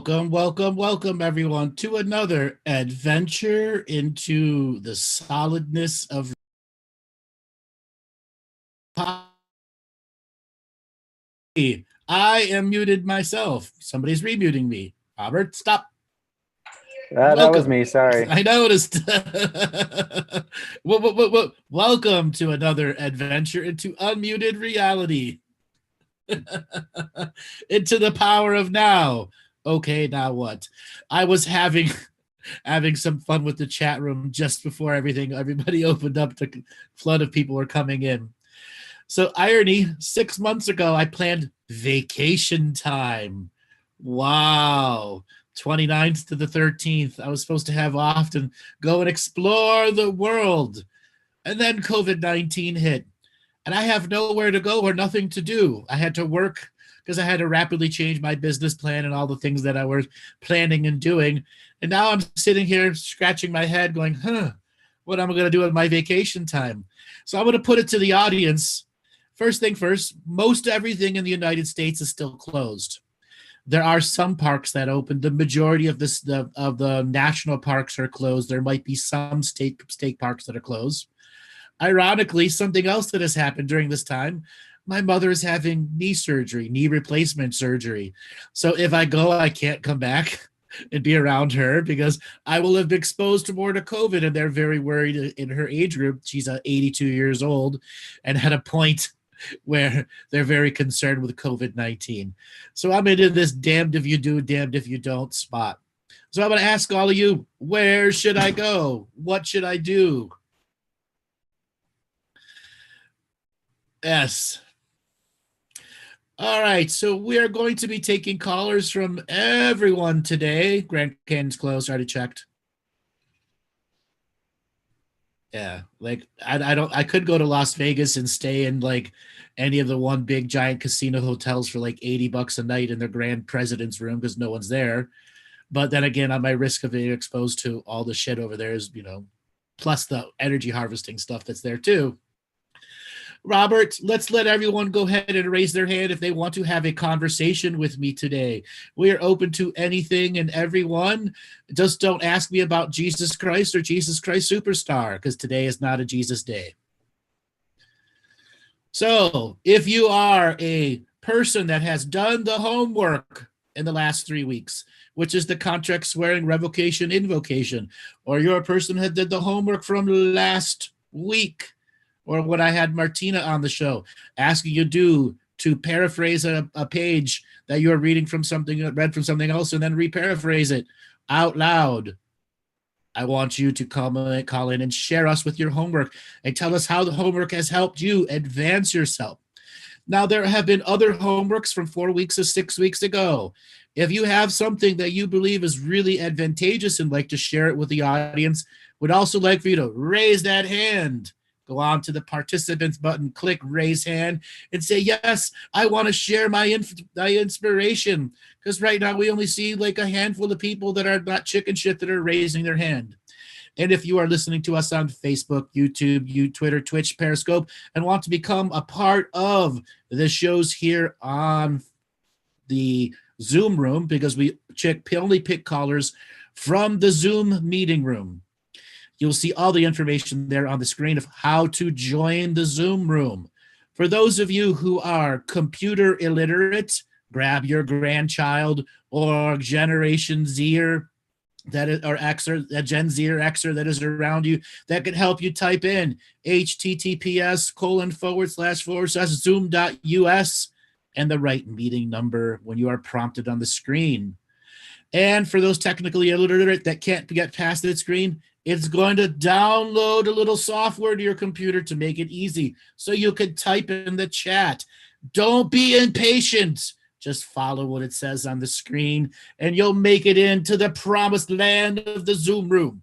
Welcome, everyone, to another adventure into the solidness of. I am muted myself. Somebody's remuting me. Robert, stop. That was Welcome. me. Sorry. I noticed. Welcome to another adventure into unmuted reality. Into the power of now. Okay, now what? I was having some fun with the chat room just before everybody opened up. The flood of people were coming in. So irony, 6 months ago, I planned vacation time. Wow. 29th to the 13th. I was supposed to have off and go and explore the world. And then COVID-19 hit. And I have nowhere to go or nothing to do. I had to work because I had to rapidly change my business plan and all the things that I was planning and doing. And now I'm sitting here scratching my head going, what am I going to do with my vacation time? So I'm going to put it to the audience. First thing first, most everything in the United States is still closed. There are some parks that open. The majority of the national parks are closed. There might be some state parks that are closed. Ironically, something else that has happened during this time, my mother is having knee replacement surgery. So if I go, I can't come back and be around her because I will have been exposed to more to COVID, and they're very worried in her age group. She's 82 years old and at a point where they're very concerned with COVID-19. So I'm into this damned if you do, damned if you don't spot. So I'm going to ask all of you, where should I go? What should I do? Yes. All right, so we are going to be taking callers from everyone today. Grand Canyon's closed. I already checked. Yeah, like I could go to Las Vegas and stay in like any of the one big giant casino hotels for like $80 a night in their grand president's room because no one's there. But then again, on my risk of being exposed to all the shit over there is, plus the energy harvesting stuff that's there too. Robert, let's let everyone go ahead and raise their hand if they want to have a conversation with me today. We are open to anything and everyone. Just don't ask me about Jesus Christ or Jesus Christ Superstar, because today is not a Jesus day. So if you are a person that has done the homework in the last 3 weeks, which is the contract, swearing, revocation, invocation, or you're a person that did the homework from last week, or when I had Martina on the show, asking you to paraphrase a page that you're read from something else, and then re-paraphrase it out loud. I want you to call in and share us with your homework and tell us how the homework has helped you advance yourself. Now, there have been other homeworks from 4 weeks or 6 weeks ago. If you have something that you believe is really advantageous and like to share it with the audience, would also like for you to raise that hand. Go on to the participants button, click raise hand, and say, yes, I want to share my inspiration. Because right now we only see like a handful of people that are not chicken shit that are raising their hand. And if you are listening to us on Facebook, YouTube, Twitter, Twitch, Periscope, and want to become a part of the shows here on the Zoom room, because we only pick callers from the Zoom meeting room. You'll see all the information there on the screen of how to join the Zoom room. For those of you who are computer illiterate, grab your grandchild or Generation Zer or Gen Z or Xer that is around you that can help you type in https://zoom.us and the right meeting number when you are prompted on the screen. And for those technically illiterate that can't get past that screen, it's going to download a little software to your computer to make it easy so you can type in the chat. Don't be impatient. Just follow what it says on the screen and you'll make it into the promised land of the Zoom room.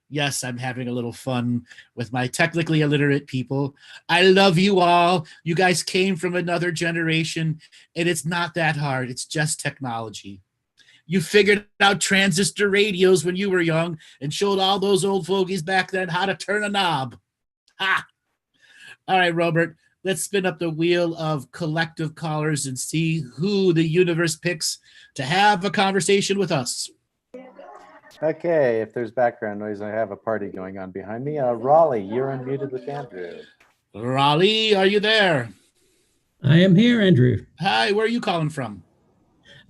Yes, I'm having a little fun with my technically illiterate people. I love you all. You guys came from another generation, and it's not that hard. It's just technology. You figured out transistor radios when you were young and showed all those old fogies back then how to turn a knob. Ha! All right, Robert, let's spin up the wheel of collective callers and see who the universe picks to have a conversation with us. Okay, if there's background noise, I have a party going on behind me. Raleigh, you're unmuted with Andrew. Raleigh, are you there? I am here, Andrew. Hi, where are you calling from?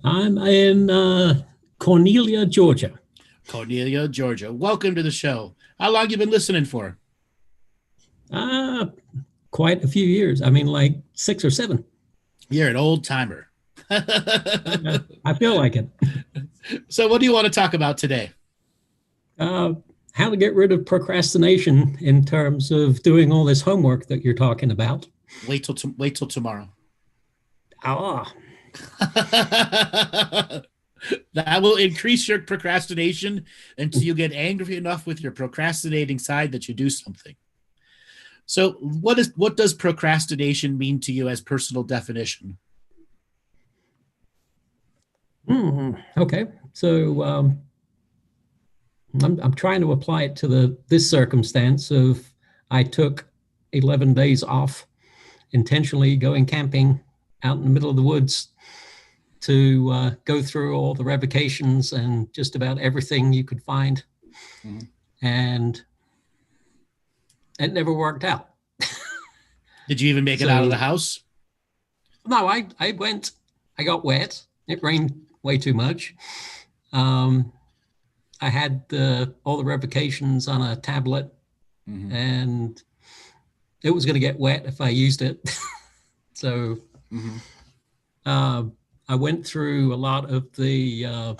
I'm in Cornelia, Georgia. Cornelia, Georgia. Welcome to the show. How long you been listening for? Quite a few years. I mean, like 6 or 7. You're an old timer. I feel like it. So what do you want to talk about today? How to get rid of procrastination in terms of doing all this homework that you're talking about. Wait till tomorrow. That will increase your procrastination until you get angry enough with your procrastinating side that you do something. So what does procrastination mean to you as personal definition? Okay, so I'm trying to apply it to this circumstance of I took 11 days off, intentionally going camping out in the middle of the woods to go through all the revocations and just about everything you could find. Mm-hmm. And it never worked out. Did you even make it out of the house? No, I went, I got wet. It rained way too much. I had all the revocations on a tablet, mm-hmm. and it was going to get wet if I used it. So mm-hmm. I went through a lot of the,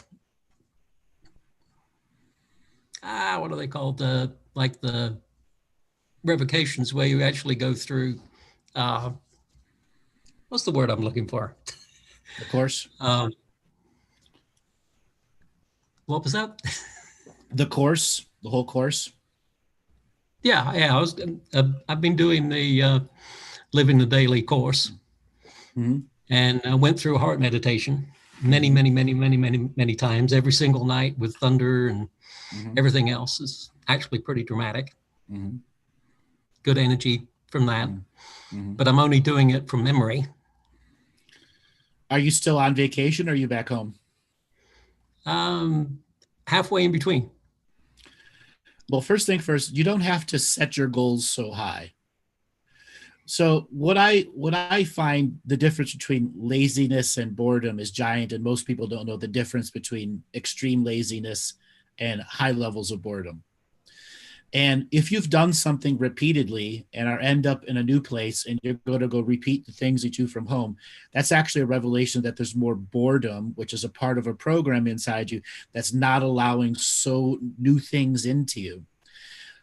what are they called? Like the revocations where you actually go through, what's the word I'm looking for? The course. What was that? The course, the whole course. Yeah. I've been doing the living the daily course, mm-hmm. and I went through heart meditation many times, every single night with thunder and mm-hmm. everything else is actually pretty dramatic. Mm-hmm. Good energy from that, mm-hmm. but I'm only doing it from memory. Are you still on vacation or are you back home? Halfway in between. Well, first thing first, you don't have to set your goals so high. So what I find the difference between laziness and boredom is giant, and most people don't know the difference between extreme laziness and high levels of boredom. And if you've done something repeatedly and end up in a new place and you're going to go repeat the things you do from home, that's actually a revelation that there's more boredom, which is a part of a program inside you that's not allowing new things into you.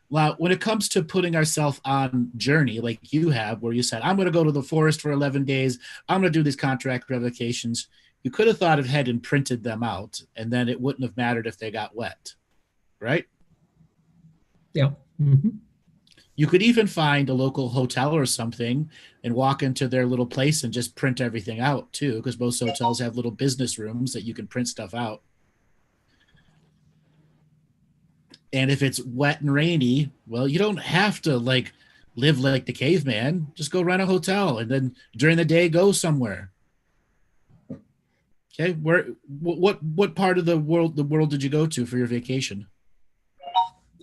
Well, when it comes to putting ourselves on journey like you have, where you said, I'm going to go to the forest for 11 days, I'm going to do these contract revocations, you could have thought ahead and printed them out, and then it wouldn't have mattered if they got wet, right? Yeah. Mm-hmm. You could even find a local hotel or something and walk into their little place and just print everything out too, because most hotels have little business rooms that you can print stuff out. And if it's wet and rainy, well, you don't have to live like the caveman. Just go rent a hotel and then during the day go somewhere. Okay, what part of the world did you go to for your vacation?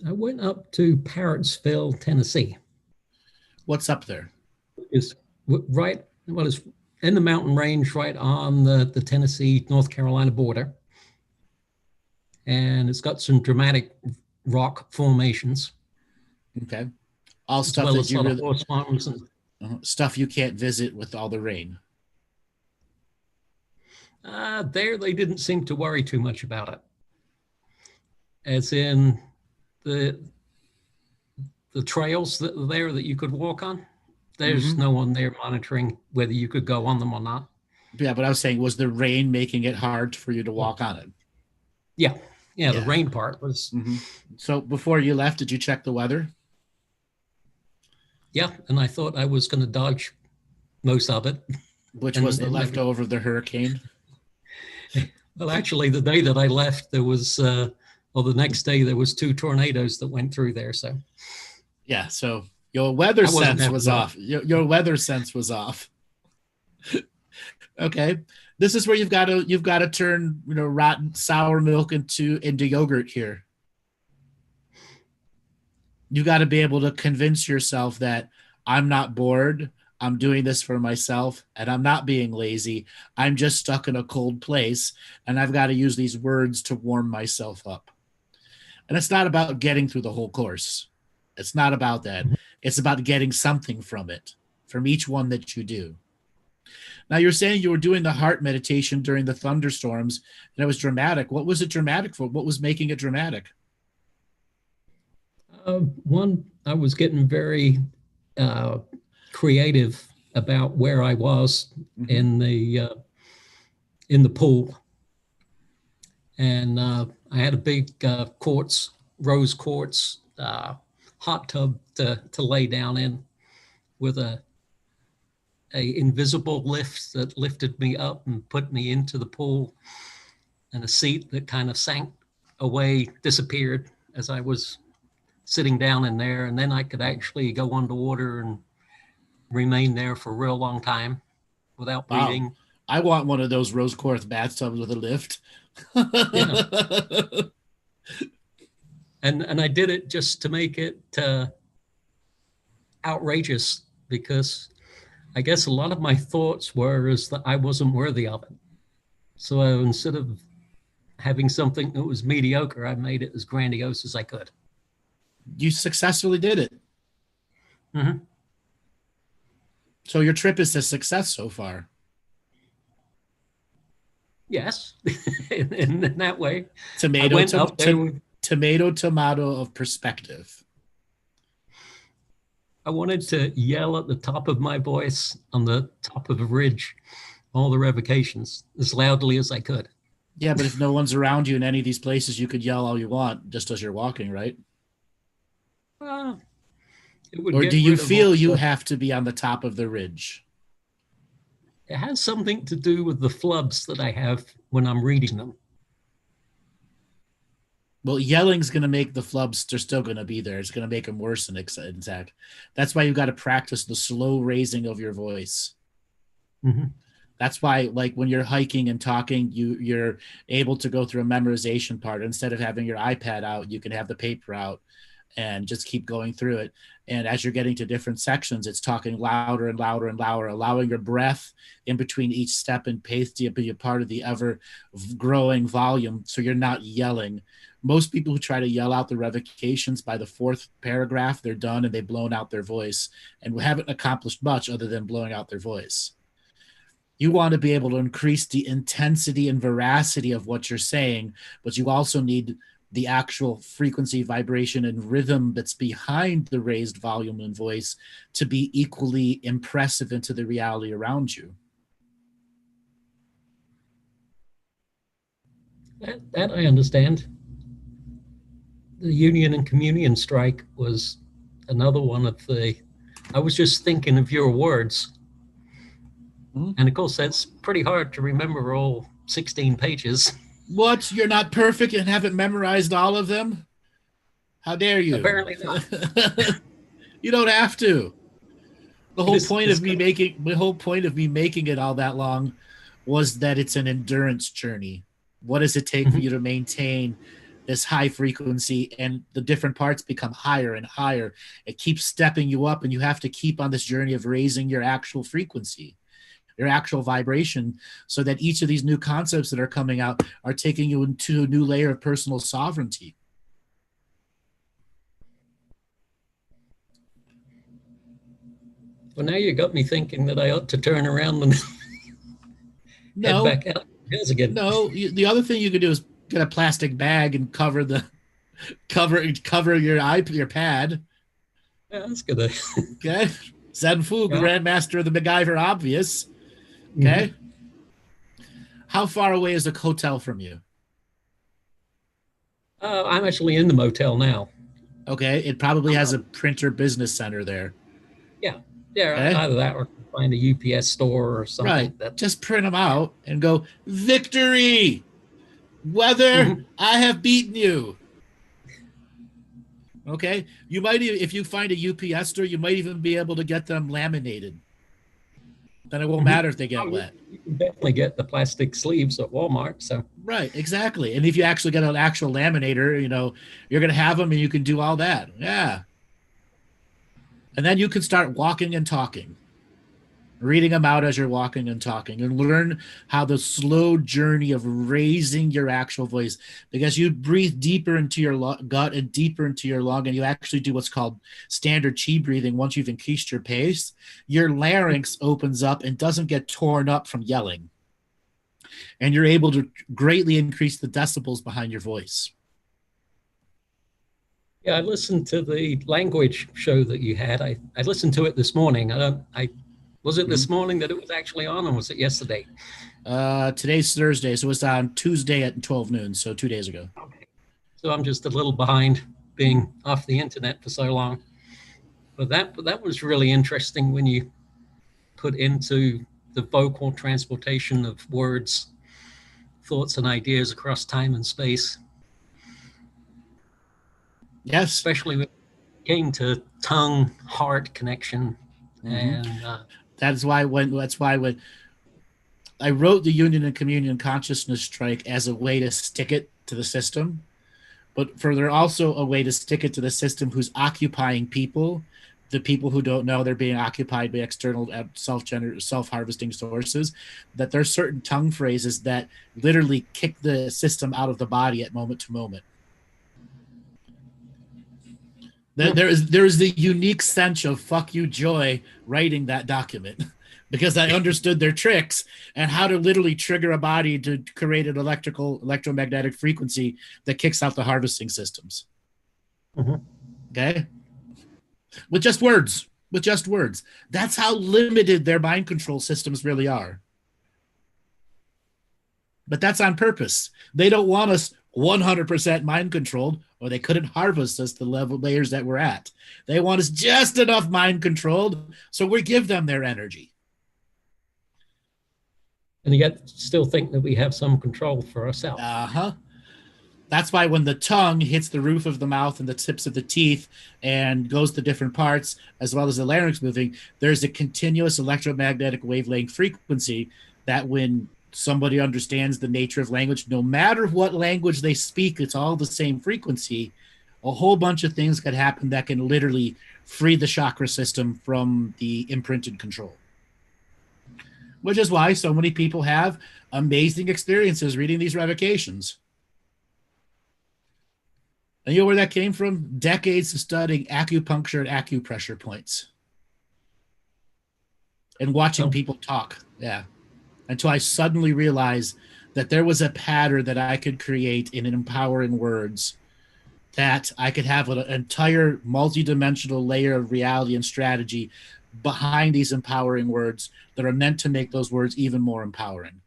I went up to Parrotsville, Tennessee. What's up there? It's it's in the mountain range right on the Tennessee, North Carolina border. And it's got some dramatic rock formations. Okay. All stuff that you really, horse farms and stuff you can't visit with all the rain. There they didn't seem to worry too much about it. As in the trails that are there that you could walk on, there's mm-hmm. no one there monitoring whether you could go on them or not. Yeah, but I was saying, was the rain making it hard for you to walk on it? Yeah. The rain part was. Mm-hmm. So before you left, did you check the weather? Yeah, and I thought I was going to dodge most of it. Which was the leftover of the hurricane? Well, actually, the day that I left, there was, the next day, there was 2 tornadoes that went through there. So, yeah, so Your weather I wasn't sense was happy off. Your weather sense was off. Okay. This is where you've got to turn, rotten sour milk into yogurt here. You got to be able to convince yourself that I'm not bored. I'm doing this for myself, and I'm not being lazy. I'm just stuck in a cold place, and I've got to use these words to warm myself up. And it's not about getting through the whole course. It's not about that. It's about getting something from it, from each one that you do. Now, you're saying you were doing the heart meditation during the thunderstorms, and it was dramatic. What was it dramatic for? What was making it dramatic? One, I was getting very creative about where I was in the pool, and I had a big rose quartz hot tub to lay down in, with a invisible lift that lifted me up and put me into the pool, and a seat that kind of sank away, disappeared as I was sitting down in there, and then I could actually go underwater and remain there for a real long time without breathing. Wow. I want one of those rose quartz bathtubs with a lift. Yeah. And I did it just to make it outrageous, because I guess a lot of my thoughts were is that I wasn't worthy of it. So instead of having something that was mediocre, I made it as grandiose as I could. You successfully did it. Mm-hmm. So your trip is a success so far. Yes, in that way. Tomato of perspective. I wanted to yell at the top of my voice on the top of a ridge, all the revocations, as loudly as I could. Yeah, but if no one's around you in any of these places, you could yell all you want just as you're walking, right? Or do you feel you have to be on the top of the ridge? It has something to do with the flubs that I have when I'm reading them. Well, yelling's going to make the flubs, they're still going to be there. It's going to make them worse, in fact. That's why you've got to practice the slow raising of your voice. Mm-hmm. That's why, like, when you're hiking and talking, you're able to go through a memorization part. Instead of having your iPad out, you can have the paper out and just keep going through it. And as you're getting to different sections, it's talking louder and louder and louder, allowing your breath in between each step and pace to be a part of the ever-growing volume, so you're not yelling. Most people who try to yell out the revocations, by the fourth paragraph, they're done and they've blown out their voice and haven't accomplished much other than blowing out their voice. You want to be able to increase the intensity and veracity of what you're saying, but you also need the actual frequency, vibration, and rhythm that's behind the raised volume and voice to be equally impressive into the reality around you. That I understand. The union and communion strike was another one of the, I was just thinking of your words. Mm-hmm. And of course, that's pretty hard to remember all 16 pages. What? You're not perfect and haven't memorized all of them? How dare you? Apparently not. You don't have to. The whole point of me making it all that long was that it's an endurance journey. What does it take for you to maintain this high frequency, and the different parts become higher and higher? It keeps stepping you up, and you have to keep on this journey of raising your actual frequency, your actual vibration, so that each of these new concepts that are coming out are taking you into a new layer of personal sovereignty. Well, now you got me thinking that I ought to turn around and head back out again. No, the other thing you could do is get a plastic bag and cover your pad. Yeah, that's good. Okay, Zen Fu, Grandmaster of the MacGyver obvious. Okay. Mm-hmm. How far away is the hotel from you? I'm actually in the motel now. Okay. It probably has a printer business center there. Yeah. Okay. Either that or find a UPS store or something. Right. Just print them out and go, victory! Weather, I have beaten you. Okay, you might even, if you find a UPS store, you might even be able to get them laminated. Then it won't matter if they get wet. You can definitely get the plastic sleeves at Walmart. So Right, exactly. And if you actually get an actual laminator, you're going to have them and you can do all that. Yeah. And then you can start walking and talking, reading them out as you're walking and talking, and learn how the slow journey of raising your actual voice, because you breathe deeper into your gut and deeper into your lung, and you actually do what's called standard chi breathing. Once you've increased your pace, your larynx opens up and doesn't get torn up from yelling, and you're able to greatly increase the decibels behind your voice. yeah, I listened to the language show that you had. I listened to it this morning. Was it this morning that it was actually on, or was it yesterday? Today's Thursday, so it was on Tuesday at 12 noon, so 2 days ago. Okay. So I'm just a little behind being off the internet for so long. But that was really interesting when you put into the vocal transportation of words, thoughts, and ideas across time and space. Yes. Especially when it came to tongue-heart connection. And that's why when I wrote the Union and Communion Consciousness Strike as a way to stick it to the system, but further also a way to stick it to the system who's occupying people, the people who don't know they're being occupied by external self-harvesting sources, that there's certain tongue phrases that literally kick the system out of the body at moment to moment. There is the unique sense of fuck you joy writing that document, because I understood their tricks and how to literally trigger a body to create an electromagnetic frequency that kicks out the harvesting systems. Okay? With just words. That's how limited their mind control systems really are. But that's on purpose. They don't want us 100% mind controlled, or they couldn't harvest us the level layers that we're at. They want us just enough mind controlled, so we give them their energy. And yet still think that we have some control for ourselves. That's why when the tongue hits the roof of the mouth and the tips of the teeth and goes to different parts, as well as the larynx moving, there's a continuous electromagnetic wavelength frequency that when somebody understands the nature of language, no matter what language they speak, it's all the same frequency. A whole bunch of things could happen that can literally free the chakra system from the imprinted control. Which is why so many people have amazing experiences reading these revocations. And you know where that came from? Decades of studying acupuncture and acupressure points. And watching people talk. Yeah. Until I suddenly realized that there was a pattern that I could create in empowering words, that I could have an entire multidimensional layer of reality and strategy behind these empowering words that are meant to make those words even more empowering.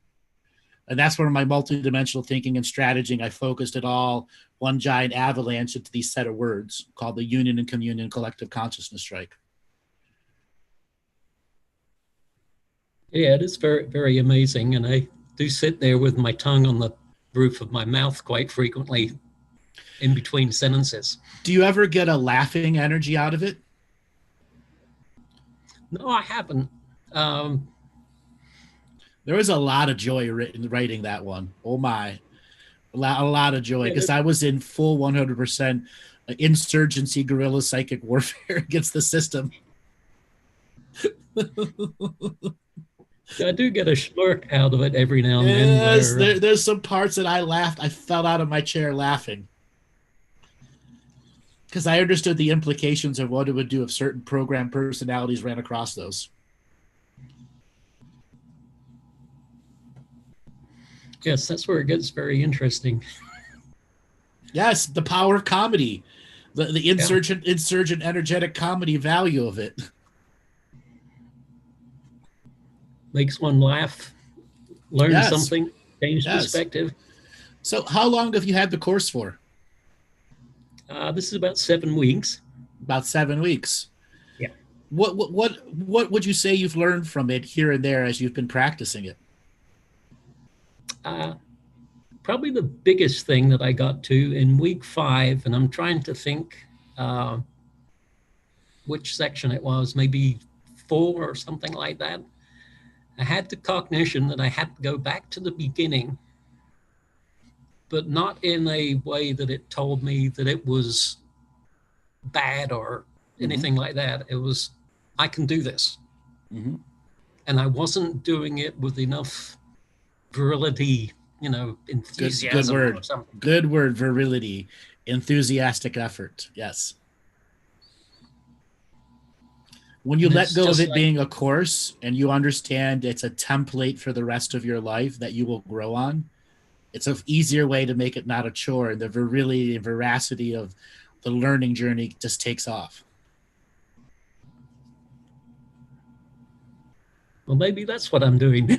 And that's where my multidimensional thinking and strategizing, I focused it all, one giant avalanche into these set of words called the Union and Communion Collective Consciousness Strike. Yeah, it is very, very amazing. And I do sit there with my tongue on the roof of my mouth quite frequently in between sentences. Do you ever get a laughing energy out of it? No, I haven't. There was a lot of joy writing that one. Oh my. A lot of joy, because I was in full 100% insurgency, guerrilla psychic warfare against the system. I do get a schmirk out of it every now and then. Yes, there's some parts that I laughed. I fell out of my chair laughing. Because I understood the implications of what it would do if certain program personalities ran across those. Yes, that's where it gets very interesting. Yes, the power of comedy. The insurgent energetic comedy value of it. Makes one laugh, learn something, change perspective. So how long have you had the course for? This is about 7 weeks. About 7 weeks. Yeah. What would you say you've learned from it here and there as you've been practicing it? probably the biggest thing that I got to in week 5, and I'm trying to think which section it was, maybe 4 or something like that. I had the cognition that I had to go back to the beginning, but not in a way that it told me that it was bad or anything like that. It was, I can do this. And I wasn't doing it with enough virility, enthusiasm. Good word. Or something. Good word, virility, enthusiastic effort. Yes. When you let go of it being a course and you understand it's a template for the rest of your life that you will grow on, it's an easier way to make it not a chore, and the virility and veracity of the learning journey just takes off. Well, maybe that's what I'm doing.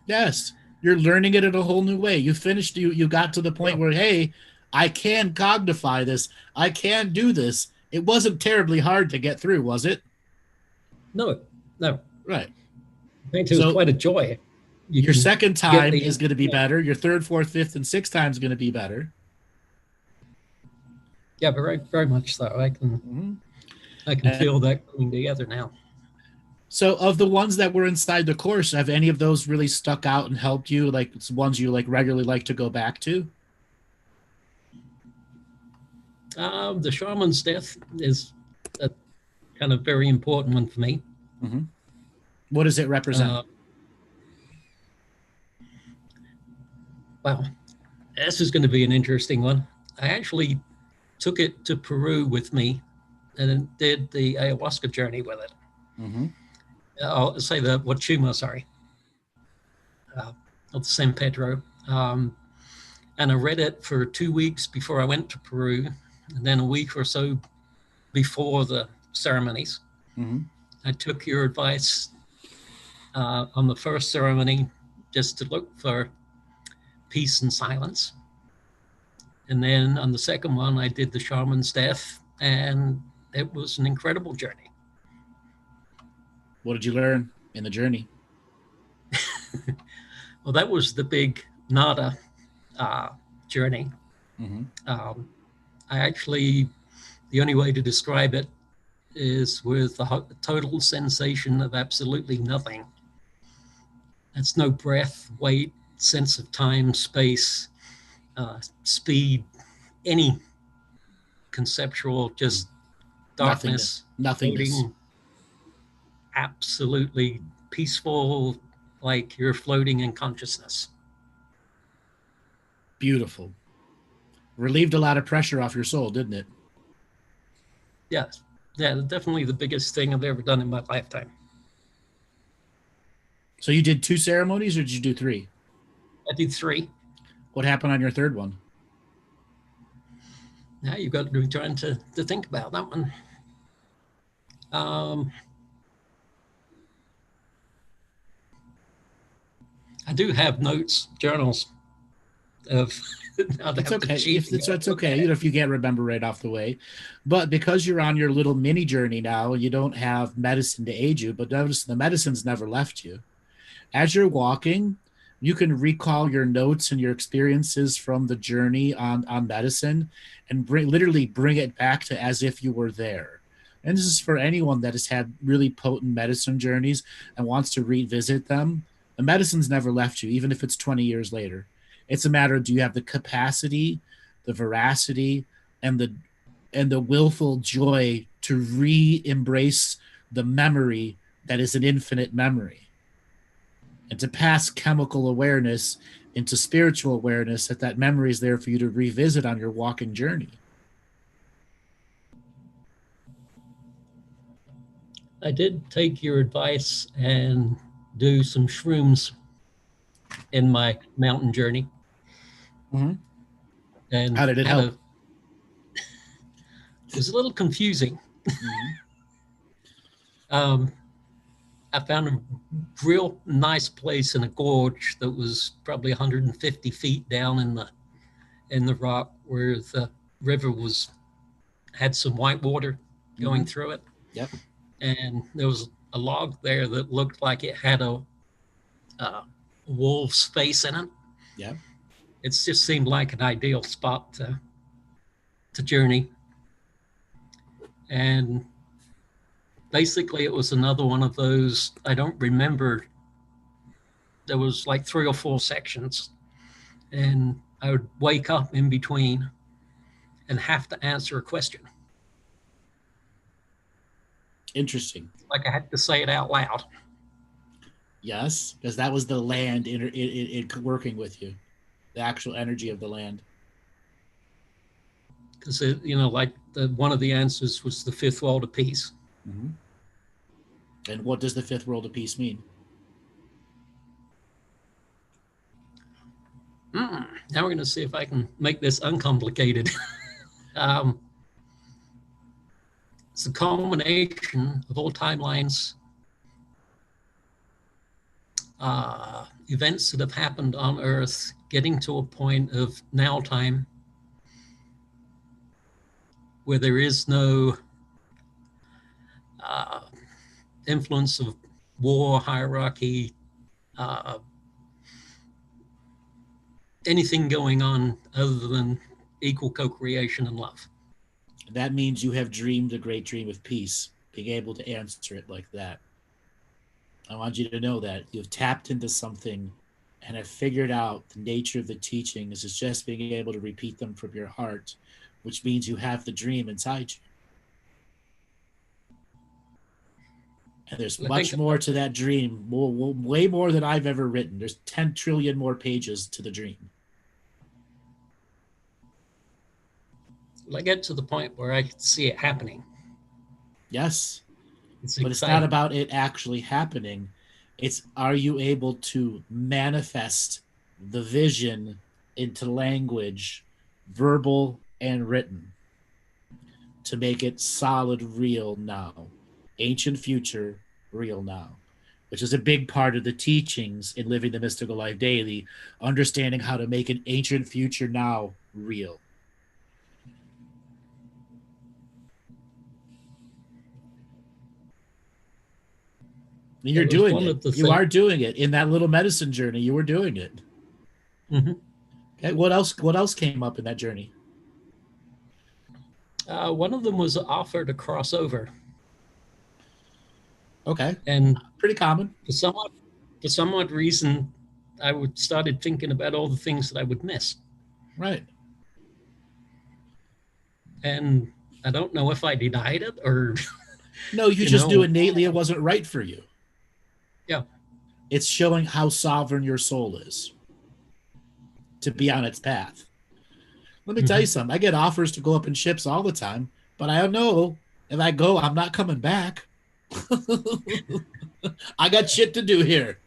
Yes. You're learning it in a whole new way. You finished, you got to the point where, hey, I can cognify this. I can do this. It wasn't terribly hard to get through, was it? No. Right. I think it was quite a joy. Your second time is going to be better. Your third, fourth, fifth, and sixth time is going to be better. Yeah, very, very much so. I can feel that coming together now. So of the ones that were inside the course, have any of those really stuck out and helped you? Like it's ones you like regularly like to go back to? The shaman's death is a kind of very important one for me. What does it represent? Wow, this is going to be an interesting one. I actually took it to Peru with me and did the ayahuasca journey with it. I'll say the Wachuma, sorry, of the San Pedro. And I read it for 2 weeks before I went to Peru, and then a week or so before the ceremonies. I took your advice on the first ceremony just to look for peace and silence. And then on the second one, I did the shaman's death, and it was an incredible journey. What did you learn in the journey? Well, that was the big nada journey. I actually, the only way to describe it is with the total sensation of absolutely nothing. That's no breath, weight, sense of time, space, speed, any conceptual, just darkness, nothingness. Absolutely peaceful, like you're floating in consciousness. Beautiful. Relieved a lot of pressure off your soul, didn't it? Yes. Yeah, definitely the biggest thing I've ever done in my lifetime. So you did 2 ceremonies, or did you do 3? I did 3. What happened on your third one? Now you've got to be trying to think about that one. I do have notes, journals of. It's okay. It's okay. If you can't remember right off the way, but because you're on your little mini journey now, you don't have medicine to aid you. But notice the medicine's never left you. As you're walking, you can recall your notes and your experiences from the journey on medicine, and literally bring it back to as if you were there. And this is for anyone that has had really potent medicine journeys and wants to revisit them. The medicine's never left you, even if it's 20 years later. It's a matter of, do you have the capacity, the veracity, and the willful joy to re-embrace the memory that is an infinite memory, and to pass chemical awareness into spiritual awareness, that memory is there for you to revisit on your walking journey. I did take your advice and do some shrooms in my mountain journey. And how did it help? It was a little confusing. I found a real nice place in a gorge that was probably 150 feet down in the rock, where the river had some white water going through it. Yep. And there was a log there that looked like it had a wolf's face in it. Yeah. it's just seemed like an ideal spot to journey. And basically, it was another one of those, I don't remember, there was like 3 or 4 sections, and I would wake up in between and have to answer a question. Interesting. Like I had to say it out loud. Yes, because that was the land in working with you, the actual energy of the land. Because, like one of the answers was the 5th world of peace. Mm-hmm. And what does the 5th world of peace mean? Now we're going to see if I can make this uncomplicated. It's a culmination of all timelines, events that have happened on Earth, getting to a point of now time where there is no influence of war, hierarchy, anything going on other than equal co-creation and love. That means you have dreamed a great dream of peace, being able to answer it like that. I want you to know that you've tapped into something and have figured out the nature of the teachings is just being able to repeat them from your heart, which means you have the dream inside you. And there's much more to that dream, way more than I've ever written. There's 10 trillion more pages to the dream. I get to the point where I can see it happening. Yes. It's but exciting. It's not about it actually happening. It's, are you able to manifest the vision into language, verbal and written, to make it solid, real now, ancient future, real now, which is a big part of the teachings in Living the Mystical Life Daily, understanding how to make an ancient future now real. And you're doing it. You are doing it in that little medicine journey. You were doing it. Mm-hmm. Okay. What else came up in that journey? One of them was offered a crossover. Okay. And pretty common. For some odd reason, I started thinking about all the things that I would miss. Right. And I don't know if I denied it or. No, you just knew innately it wasn't right for you. Yeah. It's showing how sovereign your soul is to be on its path. Let me tell you something. I get offers to go up in ships all the time, but I don't know if I go, I'm not coming back. I got shit to do here.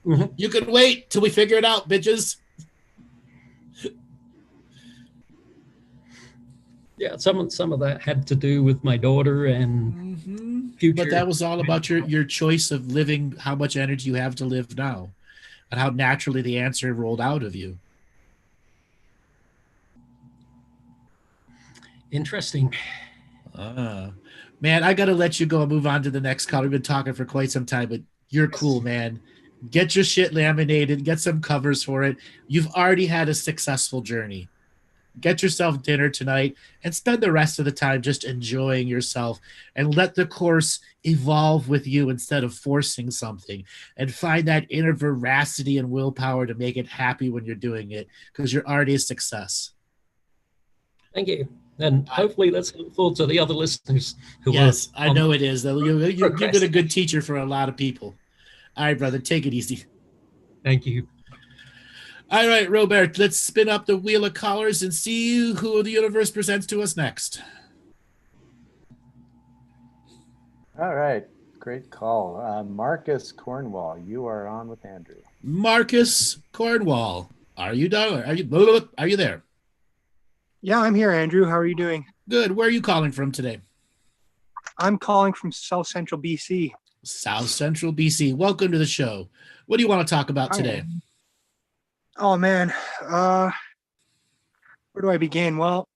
Mm-hmm. You can wait till we figure it out, bitches. Yeah, some of that had to do with my daughter and future. But that was all about your choice of living, how much energy you have to live now, and how naturally the answer rolled out of you. Interesting. Man, I got to let you go and move on to the next call. We've been talking for quite some time, but you're cool, man. Get your shit laminated. Get some covers for it. You've already had a successful journey. Get yourself dinner tonight and spend the rest of the time just enjoying yourself and let the course evolve with you instead of forcing something, and find that inner veracity and willpower to make it happy when you're doing it, because you're already a success. Thank you. And hopefully that's helpful to the other listeners. Yes, I know it is. You've been a good teacher for a lot of people. All right, brother, take it easy. Thank you. All right, Robert, let's spin up the wheel of callers and see who the universe presents to us next. All right, great call. Marcus Cornwall, you are on with Andrew. Marcus Cornwall, are you done? Are you there? Yeah, I'm here, Andrew. How are you doing? Good. Where are you calling from today? I'm calling from South Central BC. South Central BC. Welcome to the show. What do you want to talk about today? Oh man, where do I begin? Well,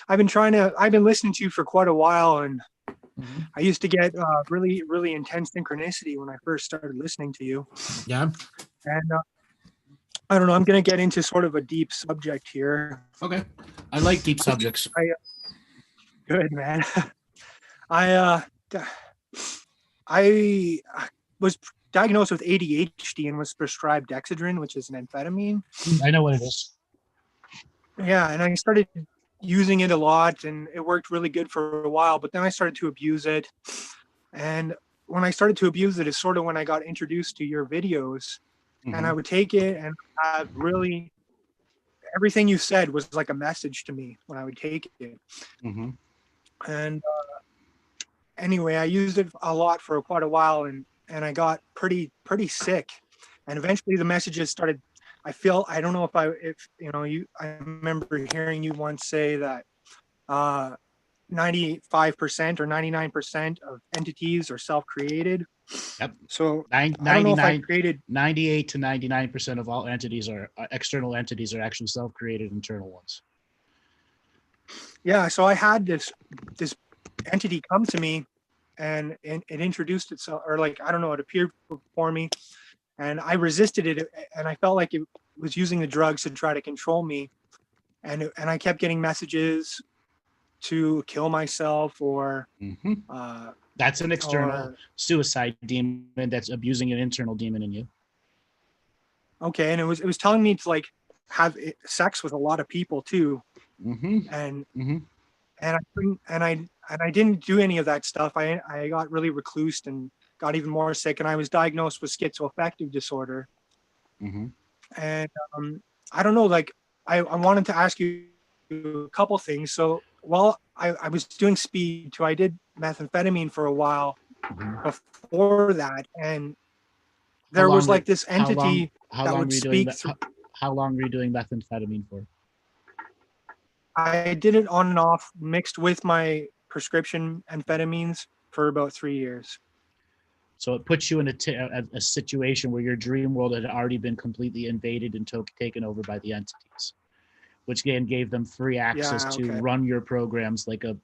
I've been listening to you for quite a while, and I used to get really, really intense synchronicity when I first started listening to you. Yeah. And I don't know. I'm going to get into sort of a deep subject here. Okay. I like deep subjects. Good, man. I was diagnosed with ADHD and was prescribed Dexedrine, which is an amphetamine. I know what it is. Yeah, and I started using it a lot, and it worked really good for a while. But then I started to abuse it, and when I started to abuse it is sort of when I got introduced to your videos, and I would take it and have really everything you said was like a message to me when I would take it. And anyway, I used it a lot for quite a while, and I got pretty sick. And eventually the messages started. I don't know if you know you. I remember hearing you once say that 95% or 99% of entities are self-created. Yep. So I don't know if I created 98 to 99% of all entities are external entities are actually self-created internal ones. Yeah, so I had this entity come to me, and it introduced itself, or like I don't know, it appeared before me, and I resisted it, and I felt like it was using the drugs to try to control me, and I kept getting messages to kill myself or that's an external suicide demon that's abusing an internal demon in you. Okay, and it was telling me to like have sex with a lot of people too, and I couldn't, and I didn't do any of that stuff. I got really reclused and got even more sick, and I was diagnosed with schizoaffective disorder. And I don't know, like I wanted to ask you a couple things. So while I was doing speed too, I did methamphetamine for a while before that, and there was like this entity that would speak through. How long were you doing methamphetamine for? I did it on and off, mixed with my prescription amphetamines for about 3 years. So it puts you in a situation where your dream world had already been completely invaded and taken over by the entities, which again gave them free access to run your programs like a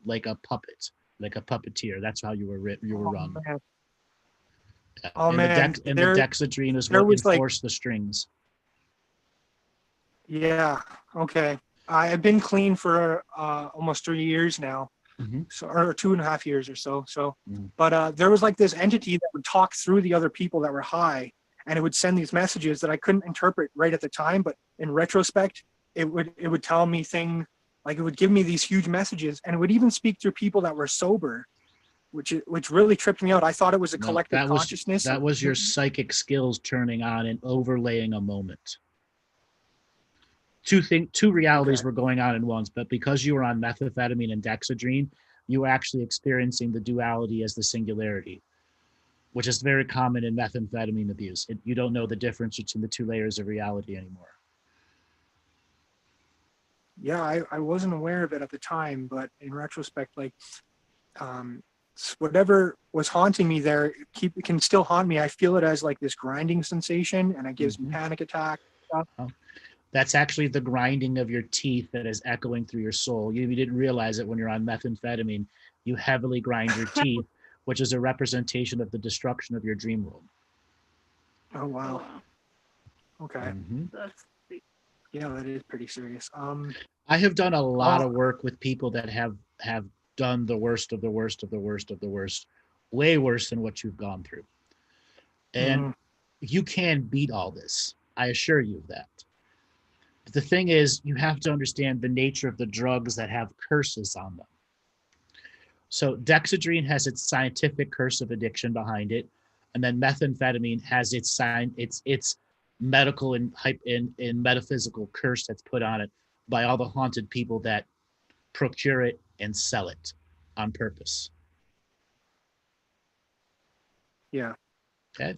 puppet, like a puppeteer. That's how you were run. Man. Yeah. Oh man! The Dexedrine is what enforced the strings. Yeah. Okay. I've been clean for almost 3 years now, so or 2.5 years or so. But there was like this entity that would talk through the other people that were high, and it would send these messages that I couldn't interpret right at the time, but in retrospect, it would tell me things like it would give me these huge messages, and it would even speak through people that were sober, which really tripped me out. I thought it was a collective consciousness. That was your psychic skills turning on and overlaying a moment. Two realities were going on in once, but because you were on methamphetamine and Dexedrine, you were actually experiencing the duality as the singularity, which is very common in methamphetamine abuse. You don't know the difference between the two layers of reality anymore. Yeah, I wasn't aware of it at the time, but in retrospect, like whatever was haunting me there, it can still haunt me. I feel it as like this grinding sensation, and it gives me panic attacks. That's actually the grinding of your teeth that is echoing through your soul. You didn't realize it when you're on methamphetamine. You heavily grind your teeth, which is a representation of the destruction of your dream world. Oh, wow. Okay. Yeah, that is pretty serious. I have done a lot of work with people that have done the worst of the worst of the worst of the worst, way worse than what you've gone through. And you can beat all this. I assure you of that. But the thing is, you have to understand the nature of the drugs that have curses on them. So Dexedrine has its scientific curse of addiction behind it, and then methamphetamine has its medical and metaphysical curse that's put on it by all the haunted people that procure it and sell it on purpose. Yeah. Okay.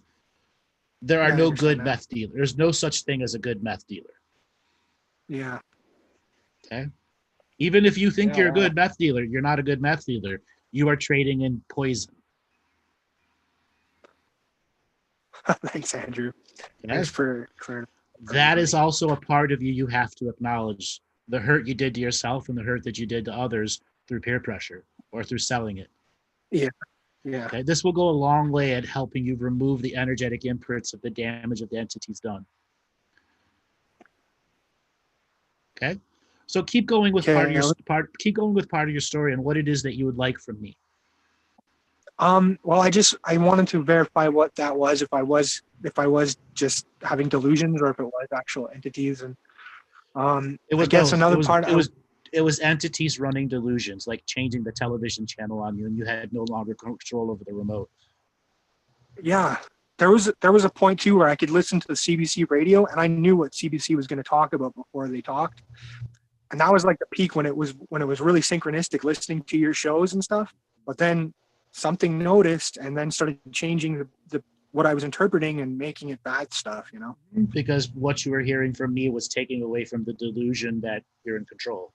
There are no good meth dealers. There's no such thing as a good meth dealer. Yeah. Okay. Even if you think you're a good meth dealer, you're not a good meth dealer. You are trading in poison. Thanks, Andrew. Thanks for that is also a part of you have to acknowledge the hurt you did to yourself and the hurt that you did to others through peer pressure or through selling it. Yeah. Yeah. Okay? This will go a long way at helping you remove the energetic imprints of the damage that the entity's done. Okay. So keep going with Okay, keep going with part of your story and what it is that you would like from me. Well, I wanted to verify what that was, if I was just having delusions or if it was actual entities. And It was I guess both. another part. It was entities running delusions, like changing the television channel on you, and you had no longer control over the remote. Yeah, there was a point too where I could listen to the CBC radio, and I knew what CBC was going to talk about before they talked. And that was like the peak when it was really synchronistic, listening to your shows and stuff. But then something noticed, and then started changing the what I was interpreting and making it bad stuff. You know, because what you were hearing from me was taking away from the delusion that you're in control.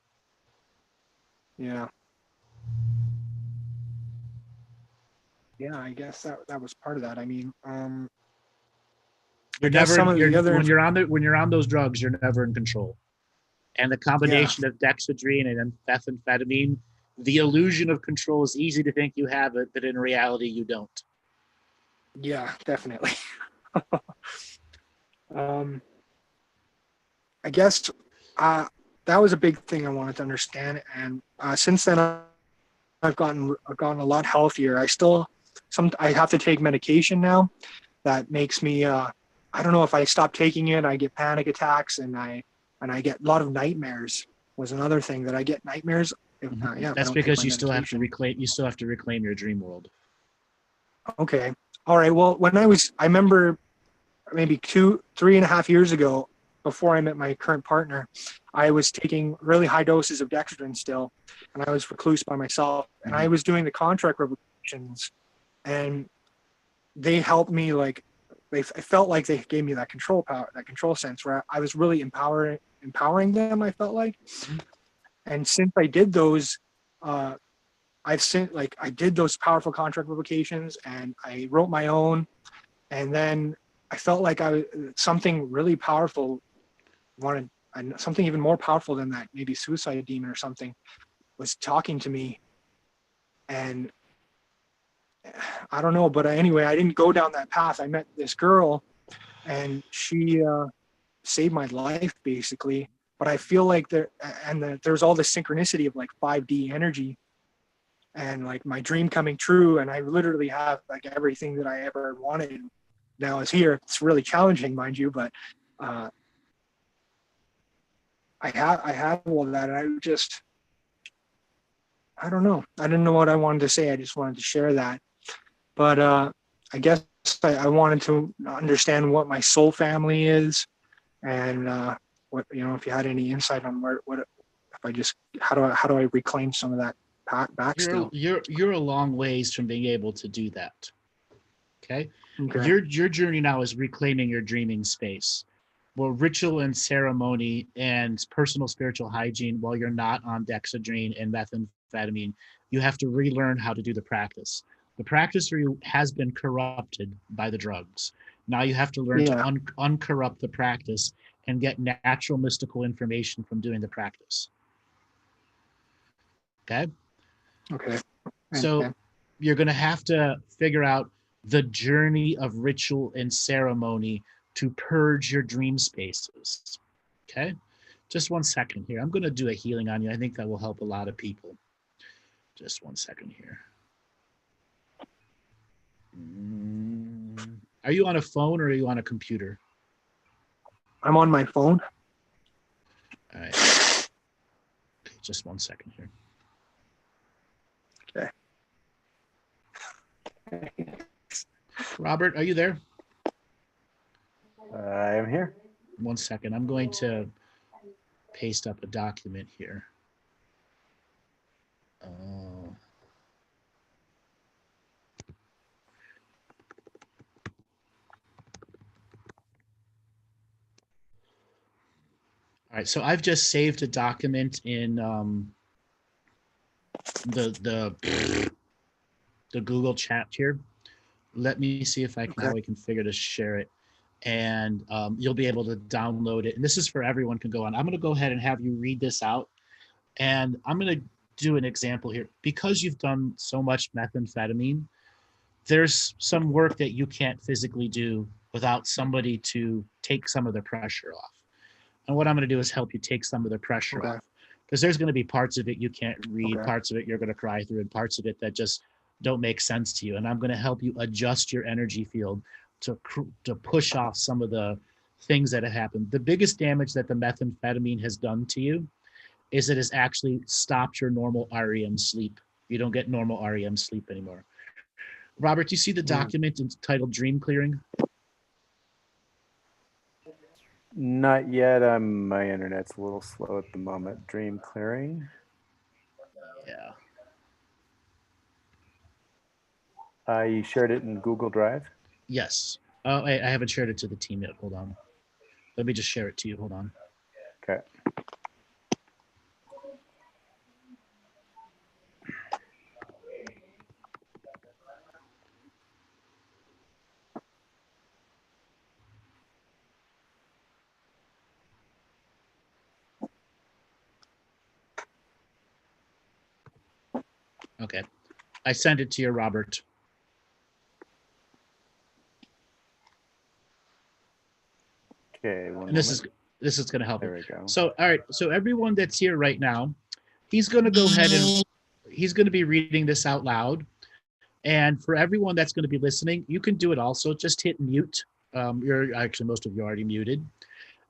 Yeah. Yeah, I guess that was part of that. I mean, you're guess never some of the other when you're on those drugs, you're never in control. And the combination of dexedrine and methamphetamine, the illusion of control is easy to think you have it, but in reality, you don't. Yeah, definitely. I guess that was a big thing I wanted to understand, and since then I've gotten a lot healthier. I have to take medication now that makes me I don't know, if I stop taking it, I get panic attacks, and I get a lot of nightmares. Was another thing that I get nightmares. That's because you still have to reclaim your dream world. Okay. All right. Well, I remember maybe 3.5 years ago, before I met my current partner, I was taking really high doses of dexedrine still, and I was recluse by myself, and I was doing the contract revocations, and they helped me. Like, I felt like they gave me that control power, that control sense, where I was really empowering them. I felt like, and since I did those, I did those powerful contract revocations, and I wrote my own, and then I felt like something really powerful something even more powerful than that, maybe suicide demon or something, was talking to me. And I don't know, but anyway, I didn't go down that path. I met this girl, and she saved my life basically. But I feel like there's all this synchronicity of like 5D energy, and like my dream coming true, and I literally have like everything that I ever wanted now is here. It's really challenging, mind you, but I have all of that, and I don't know. I didn't know what I wanted to say. I just wanted to share that. But I guess I wanted to understand what my soul family is, and what, if you had any insight on how do I reclaim some of that back still? You're a long ways from being able to do that. Okay. Your journey now is reclaiming your dreaming space. Well, ritual and ceremony and personal spiritual hygiene, while you're not on dexedrine and methamphetamine, you have to relearn how to do the practice. The practice for you has been corrupted by the drugs. Now you have to learn to uncorrupt the practice and get natural mystical information from doing the practice. Okay? Okay. So you're going to have to figure out the journey of ritual and ceremony to purge your dream spaces. Okay? Just 1 second here. I'm going to do a healing on you. I think that will help a lot of people. Just 1 second here. Are you on a phone or are you on a computer? I'm on my phone. All right. Just 1 second here. Okay. Robert, are you there? I am here. 1 second. I'm going to paste up a document here. All right, so I've just saved a document in the Google chat here. Let me see if I can how I can figure to share it, and you'll be able to download it. And this is for everyone can go on. I'm going to go ahead and have you read this out, and I'm going to do an example here. Because you've done so much methamphetamine, there's some work that you can't physically do without somebody to take some of the pressure off. And what I'm going to do is help you take some of the pressure Okay. off, because there's going to be parts of it you can't read, Okay. parts of it you're going to cry through, and parts of it that just don't make sense to you. And I'm going to help you adjust your energy field to push off some of the things that have happened. The biggest damage that the methamphetamine has done to you is it has actually stopped your normal REM sleep. You don't get normal REM sleep anymore. Robert, do you see the document entitled Dream Clearing? Not yet. My internet's a little slow at the moment. Dream clearing. Yeah. You shared it in Google Drive. Yes. Oh, I haven't shared it to the team yet. Hold on. Let me just share it to you. Hold on. Okay. Okay. I sent it to you, Robert. Okay. And this is going to help There you. we go. So, all right. So everyone that's here right now, he's going to go ahead and he's going to be reading this out loud. And for everyone that's going to be listening, you can do it also. Just hit mute. You're actually, most of you are already muted.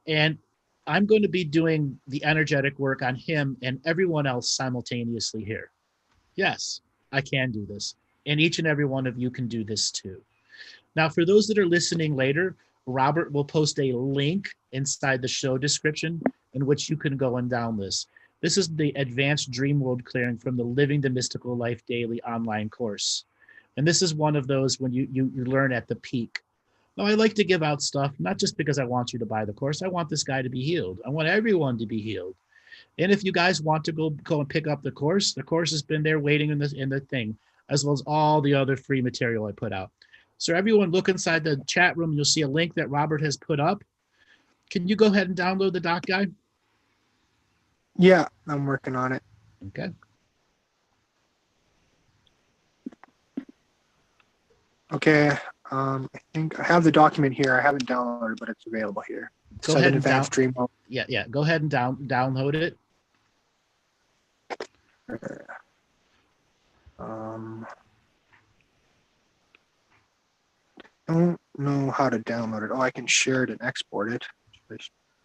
And I'm going to be doing the energetic work on him and everyone else simultaneously here. Yes, I can do this. And each and every one of you can do this too. Now, for those that are listening later, Robert will post a link inside the show description in which you can go and download this. This is the Advanced Dream World Clearing from the Living the Mystical Life Daily online course. And this is one of those when you learn at the peak. Now, I like to give out stuff, not just because I want you to buy the course. I want this guy to be healed. I want everyone to be healed. And if you guys want to go and pick up the course has been there waiting in the thing, as well as all the other free material I put out. So everyone look inside the chat room. You'll see a link that Robert has put up. Can you go ahead and download the doc guide? Yeah, I'm working on it. Okay. Okay. I think I have the document here. I haven't downloaded, but it's available here. Go ahead and Advanced Dream World. Yeah. Go ahead and download it. Don't know how to download it. Oh, I can share it and export it.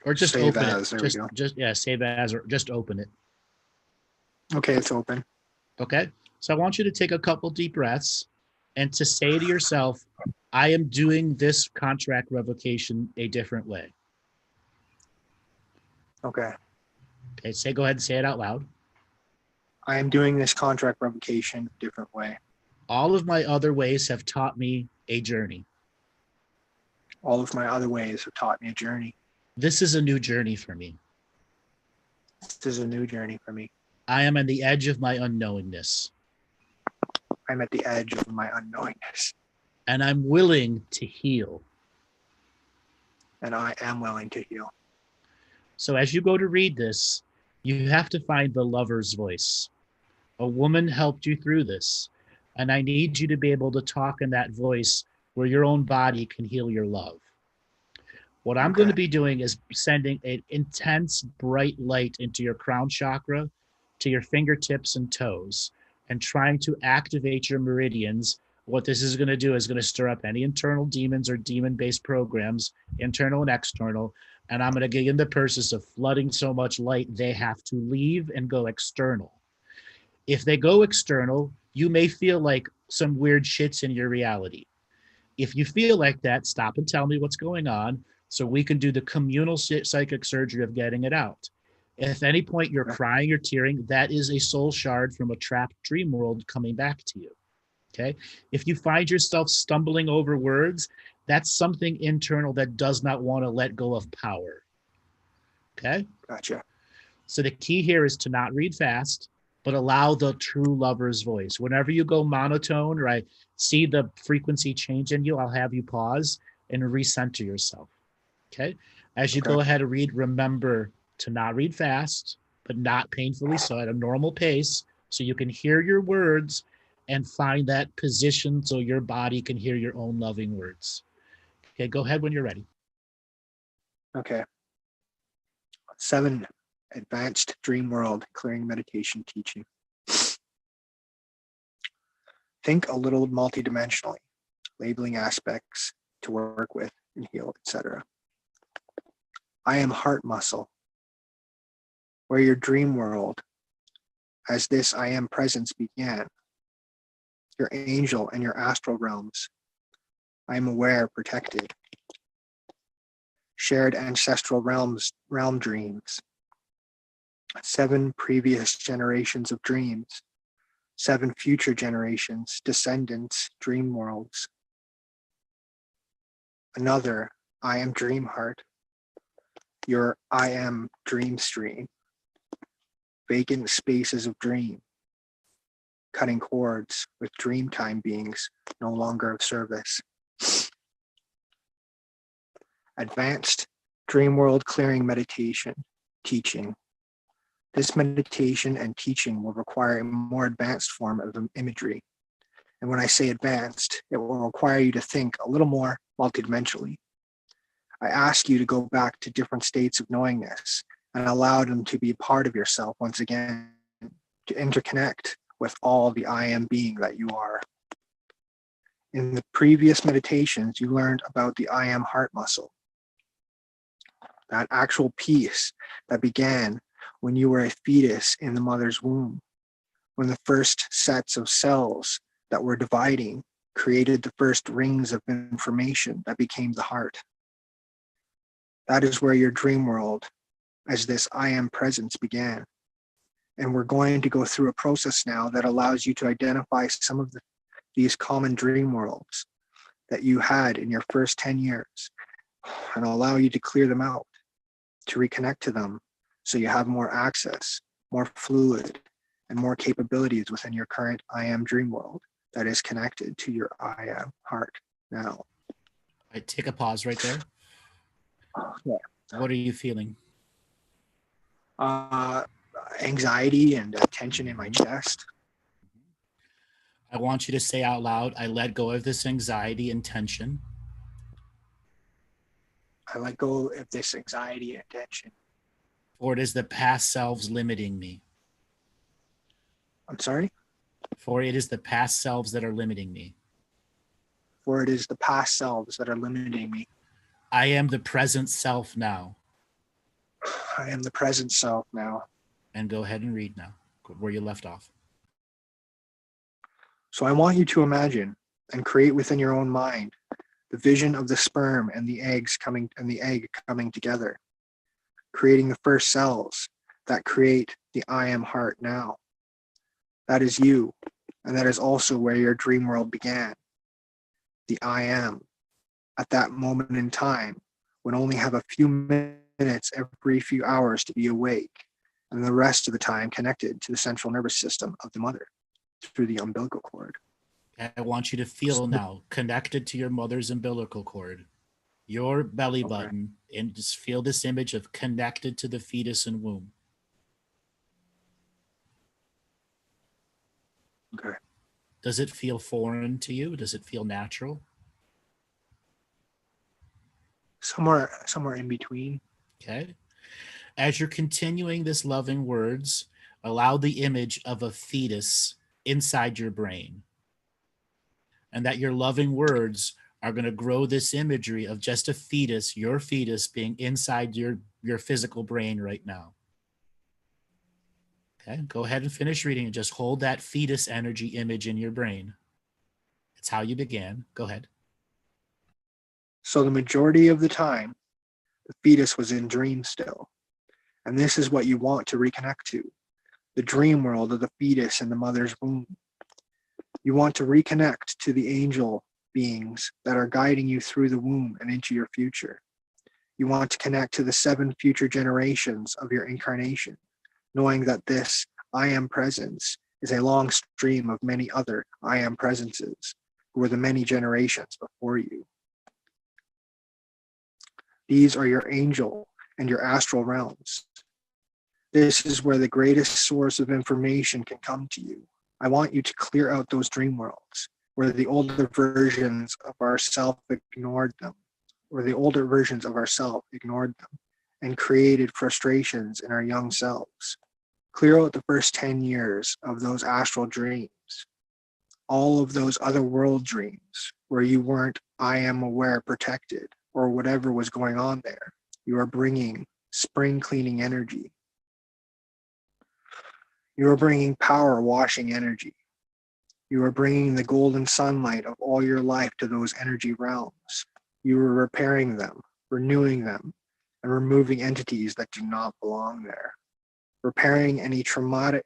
Or just Save open as. it. There we go. Save as, or just open it. Okay, it's open. Okay. So I want you to take a couple deep breaths and to say to yourself, I am doing this contract revocation a different way. Okay. Okay, go ahead and say it out loud. I am doing this contract revocation a different way. All of my other ways have taught me a journey. All of my other ways have taught me a journey. This is a new journey for me. This is a new journey for me. I am on the edge of my unknowingness. I'm at the edge of my unknowingness. And I'm willing to heal. And I am willing to heal. So as you go to read this, you have to find the lover's voice. A woman helped you through this. And I need you to be able to talk in that voice where your own body can heal your love. What I'm going to be doing is sending an intense bright light into your crown chakra, to your fingertips and toes, and trying to activate your meridians. What this is going to do is going to stir up any internal demons or demon-based programs, internal and external, and I'm going to get in the process of flooding so much light, they have to leave and go external. If they go external, you may feel like some weird shit's in your reality. If you feel like that, stop and tell me what's going on so we can do the communal psychic surgery of getting it out. If at any point you're crying or tearing, that is a soul shard from a trapped dream world coming back to you. Okay. If you find yourself stumbling over words, that's something internal that does not want to let go of power. Okay. Gotcha. So the key here is to not read fast, but allow the true lover's voice. Whenever you go monotone or I see the frequency change in you, I'll have you pause and recenter yourself. Okay. As you go ahead and read, remember to not read fast, but not painfully so, at a normal pace, so you can hear your words and find that position so your body can hear your own loving words. Okay, go ahead when you're ready. Okay. 7, advanced dream world clearing meditation teaching. Think a little multidimensionally, labeling aspects to work with and heal, etc. I am heart muscle, where your dream world, as this I am presence began, your angel and your astral realms. I am aware, protected. Shared ancestral realm dreams. 7 previous generations of dreams. 7 future generations, descendants, dream worlds. Another, I am dream heart. Your I am dream stream. Vacant spaces of dream. Cutting cords with dreamtime beings no longer of service. Advanced dream world clearing meditation teaching. This meditation and teaching will require a more advanced form of imagery. And when I say advanced, it will require you to think a little more multidimensionally. I ask you to go back to different states of knowingness and allow them to be a part of yourself once again, to interconnect with all the I am being that you are. In the previous meditations, you learned about the I am heart muscle. That actual piece that began when you were a fetus in the mother's womb, when the first sets of cells that were dividing created the first rings of information that became the heart. That is where your dream world, as this I am presence, began. And we're going to go through a process now that allows you to identify some of these common dream worlds that you had in your first 10 years and allow you to clear them out, to reconnect to them so you have more access, more fluid, and more capabilities within your current I am dream world that is connected to your I am heart now. I take a pause right there. Yeah. What are you feeling? Anxiety and tension in my chest. I want you to say out loud, I let go of this anxiety and tension. I let go of this anxiety and tension. For it is the past selves limiting me. I'm sorry? For it is the past selves that are limiting me. For it is the past selves that are limiting me. I am the present self now. I am the present self now. And go ahead and read now, where you left off. So I want you to imagine and create within your own mind the vision of the sperm and the egg coming together, creating the first cells that create the I am heart now. That is you, and that is also where your dream world began. The I am, at that moment in time, when only have a few minutes every few hours to be awake, and the rest of the time connected to the central nervous system of the mother through the umbilical cord. I want you to feel now connected to your mother's umbilical cord, your belly button, and just feel this image of connected to the fetus and womb. Okay. Does it feel foreign to you? Does it feel natural? Somewhere in between. Okay. As you're continuing this loving words, allow the image of a fetus inside your brain. And that your loving words are going to grow this imagery of just a fetus, your fetus being inside your physical brain right now. Okay, go ahead and finish reading and just hold that fetus energy image in your brain. It's how you began. Go ahead. So the majority of the time, the fetus was in dream still. And this is what you want to reconnect to, the dream world of the fetus in the mother's womb. You want to reconnect to the angel beings that are guiding you through the womb and into your future. You want to connect to the 7 future generations of your incarnation, knowing that this I am presence is a long stream of many other I am presences who are the many generations before you. These are your angel and your astral realms. This is where the greatest source of information can come to you. I want you to clear out those dream worlds where the older versions of ourself ignored them, and and created frustrations in our young selves. Clear out the first 10 years of those astral dreams, all of those other world dreams where you weren't, I am aware, protected, or whatever was going on there. You are bringing spring cleaning energy. You are bringing power washing energy. You are bringing the golden sunlight of all your life to those energy realms. You are repairing them, renewing them, and removing entities that do not belong there. Repairing any traumatic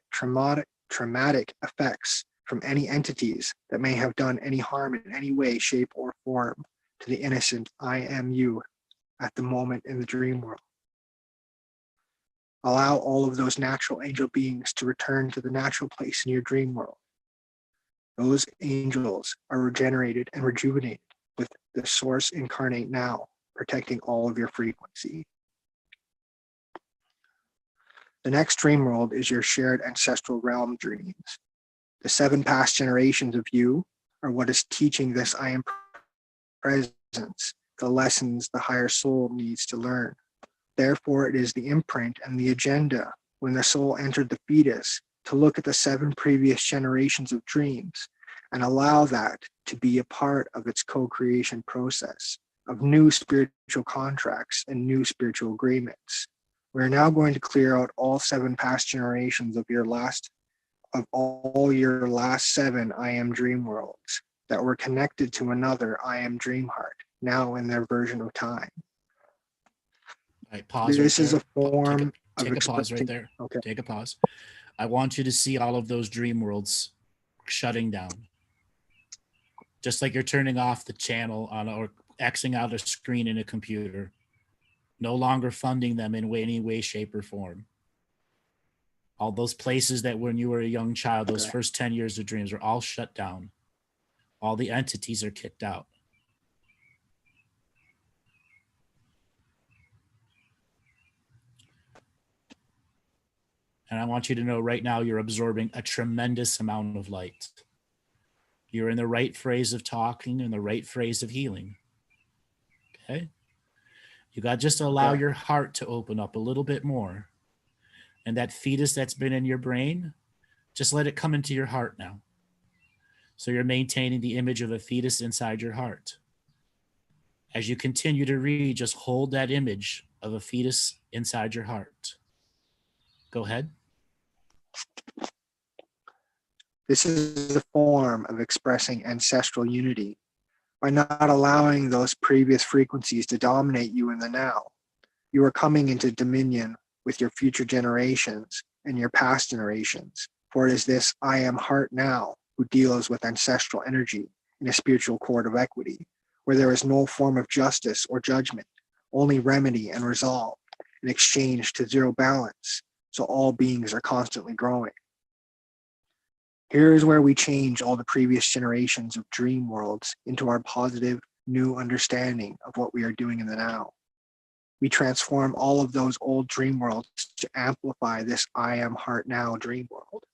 effects from any entities that may have done any harm in any way, shape, or form to the innocent I am you at the moment in the dream world. Allow all of those natural angel beings to return to the natural place in your dream world. Those angels are regenerated and rejuvenated with the source incarnate now, protecting all of your frequency. The next dream world is your shared ancestral realm dreams. The 7 past generations of you are what is teaching this I am presence, the lessons the higher soul needs to learn. Therefore, it is the imprint and the agenda when the soul entered the fetus to look at the 7 previous generations of dreams and allow that to be a part of its co-creation process of new spiritual contracts and new spiritual agreements. We're now going to clear out all 7 past generations of all your last 7 I am dream worlds that were connected to another I am dream heart, now in their version of time. All right, pause. This right is there. a form Take of a pause right there. Okay. Take a pause. I want you to see all of those dream worlds shutting down. Just like you're turning off the channel on or Xing out a screen in a computer. No longer funding them in any way, shape, or form. All those places that when you were a young child, those first 10 years of dreams are all shut down. All the entities are kicked out. And I want you to know right now you're absorbing a tremendous amount of light. You're in the right phrase of talking and the right phrase of healing. Okay? You got to just allow your heart to open up a little bit more. And that fetus that's been in your brain, just let it come into your heart now. So you're maintaining the image of a fetus inside your heart. As you continue to read, just hold that image of a fetus inside your heart. Go ahead. This is a form of expressing ancestral unity by not allowing those previous frequencies to dominate you in the now. You are coming into dominion with your future generations and your past generations, for it is this I am heart now who deals with ancestral energy in a spiritual court of equity, where there is no form of justice or judgment, only remedy and resolve in exchange to zero balance, so all beings are constantly growing. Here is where we change all the previous generations of dream worlds into our positive, new understanding of what we are doing in the now. We transform all of those old dream worlds to amplify this I am heart now dream world,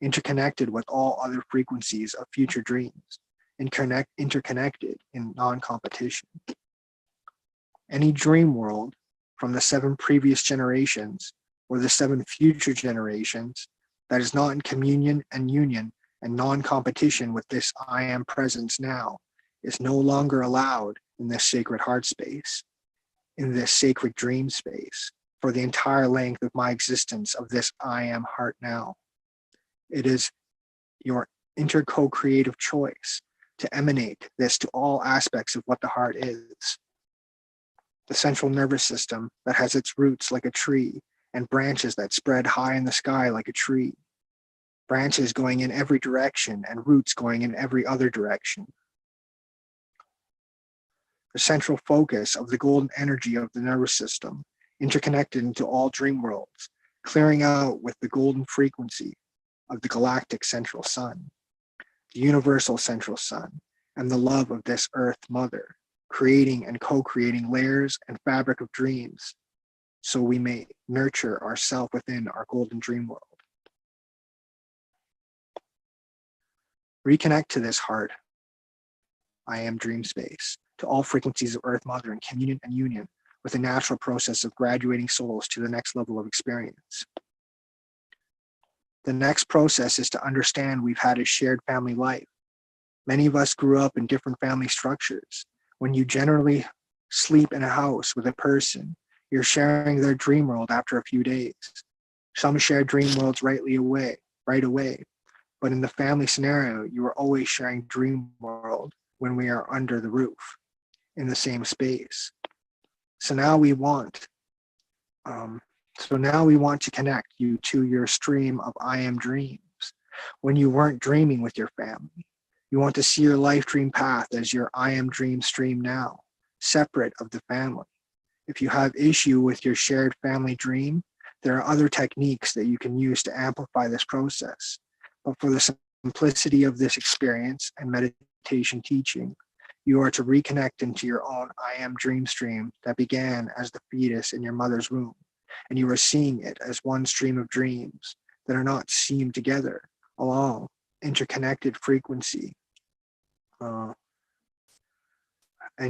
interconnected with all other frequencies of future dreams, and interconnected in non-competition. Any dream world from the 7 previous generations or the 7 future generations that is not in communion and union and non-competition with this I am presence now is no longer allowed in this sacred heart space, in this sacred dream space, for the entire length of my existence of this I am heart now. It is your inter-co-creative choice to emanate this to all aspects of what the heart is. The central nervous system that has its roots like a tree and branches that spread high in the sky like a tree. Branches going in every direction and roots going in every other direction. The central focus of the golden energy of the nervous system, interconnected into all dream worlds, clearing out with the golden frequency of the galactic central sun, the universal central sun, and the love of this earth mother, creating and co-creating layers and fabric of dreams, so we may nurture ourselves within our golden dream world. Reconnect to this heart, I am dream space, to all frequencies of Earth Mother in communion and union with a natural process of graduating souls to the next level of experience. The next process is to understand we've had a shared family life. Many of us grew up in different family structures. When you generally sleep in a house with a person, you're sharing their dream world after a few days. Some share dream worlds right away. But in the family scenario, you are always sharing dream world when we are under the roof in the same space. So now we want to connect you to your stream of I am dreams when you weren't dreaming with your family. You want to see your life dream path as your I am dream stream now, separate of the family. If you have issue with your shared family dream, there are other techniques that you can use to amplify this process. But for the simplicity of this experience and meditation teaching, you are to reconnect into your own I am dream stream that began as the fetus in your mother's womb. And you are seeing it as one stream of dreams that are not seamed together along interconnected frequency. And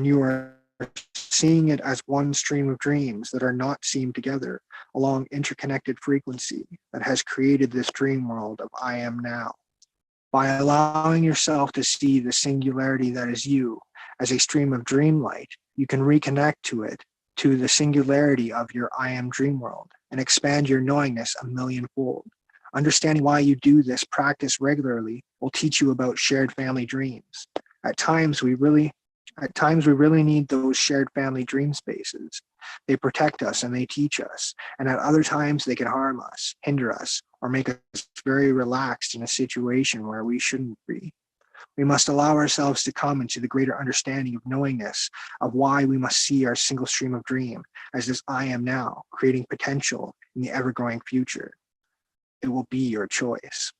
you are seeing it as one stream of dreams that are not seamed together along interconnected frequency that has created this dream world of I am now. By allowing yourself to see the singularity that is you as a stream of dream light, you can reconnect to it, to the singularity of your I am dream world, and expand your knowingness a millionfold. Understanding why you do this practice regularly will teach you about shared family dreams. At times we really need those shared family dream spaces. They protect us and they teach us. And at other times they can harm us, hinder us, or make us very relaxed in a situation where we shouldn't be. We must allow ourselves to come into the greater understanding of knowingness of why we must see our single stream of dream as this I am now, creating potential in the ever-growing future. It will be your choice.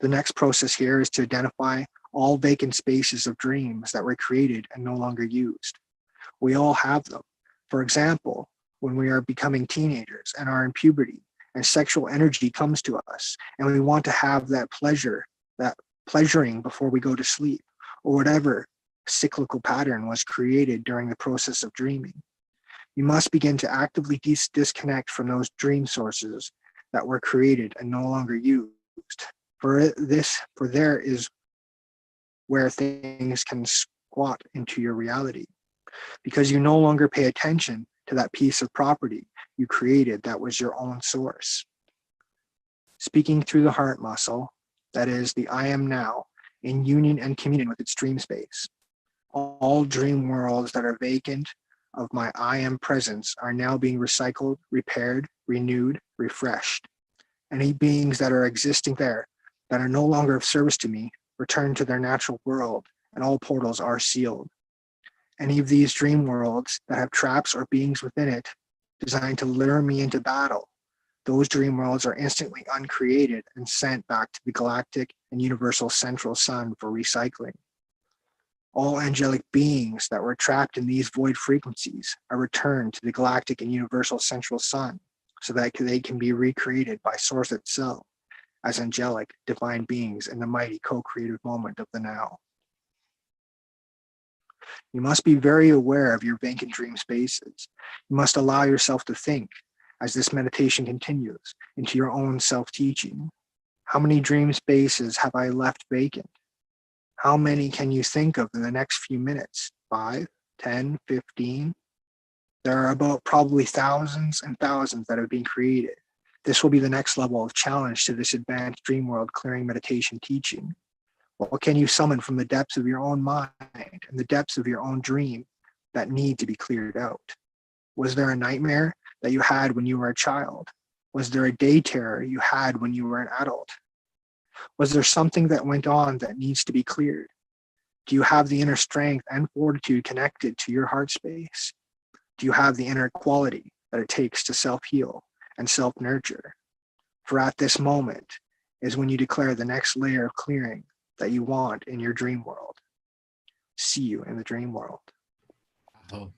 The next process here is to identify all vacant spaces of dreams that were created and no longer used. We all have them. For example, when we are becoming teenagers and are in puberty and sexual energy comes to us and we want to have that pleasuring before we go to sleep, or whatever cyclical pattern was created during the process of dreaming. You must begin to actively disconnect from those dream sources that were created and no longer used. For there is where things can squat into your reality, because you no longer pay attention to that piece of property you created that was your own source. Speaking through the heart muscle, that is the I am now, in union and communion with its dream space. All dream worlds that are vacant of my I am presence are now being recycled, repaired, renewed, refreshed. Any beings that are existing there that are no longer of service to me return to their natural world, and all portals are sealed. Any of these dream worlds that have traps or beings within it designed to lure me into battle, those dream worlds are instantly uncreated and sent back to the galactic and universal central sun for recycling. All angelic beings that were trapped in these void frequencies are returned to the galactic and universal central sun so that they can be recreated by Source itself as angelic divine beings in the mighty co-creative moment of the now. You must be very aware of your vacant dream spaces. You must allow yourself to think, as this meditation continues, into your own self-teaching. How many dream spaces have I left vacant? How many can you think of in the next few minutes? 5, 10, 15? There are about probably thousands and thousands that have been created. This will be the next level of challenge to this advanced dream world clearing meditation teaching. What can you summon from the depths of your own mind and the depths of your own dream that need to be cleared out? Was there a nightmare that you had when you were a child? Was there a day terror you had when you were an adult? Was there something that went on that needs to be cleared? Do you have the inner strength and fortitude connected to your heart space? Do you have the inner quality that it takes to self-heal and self-nurture? For at this moment is when you declare the next layer of clearing that you want in your dream world. See you in the dream world. Oh.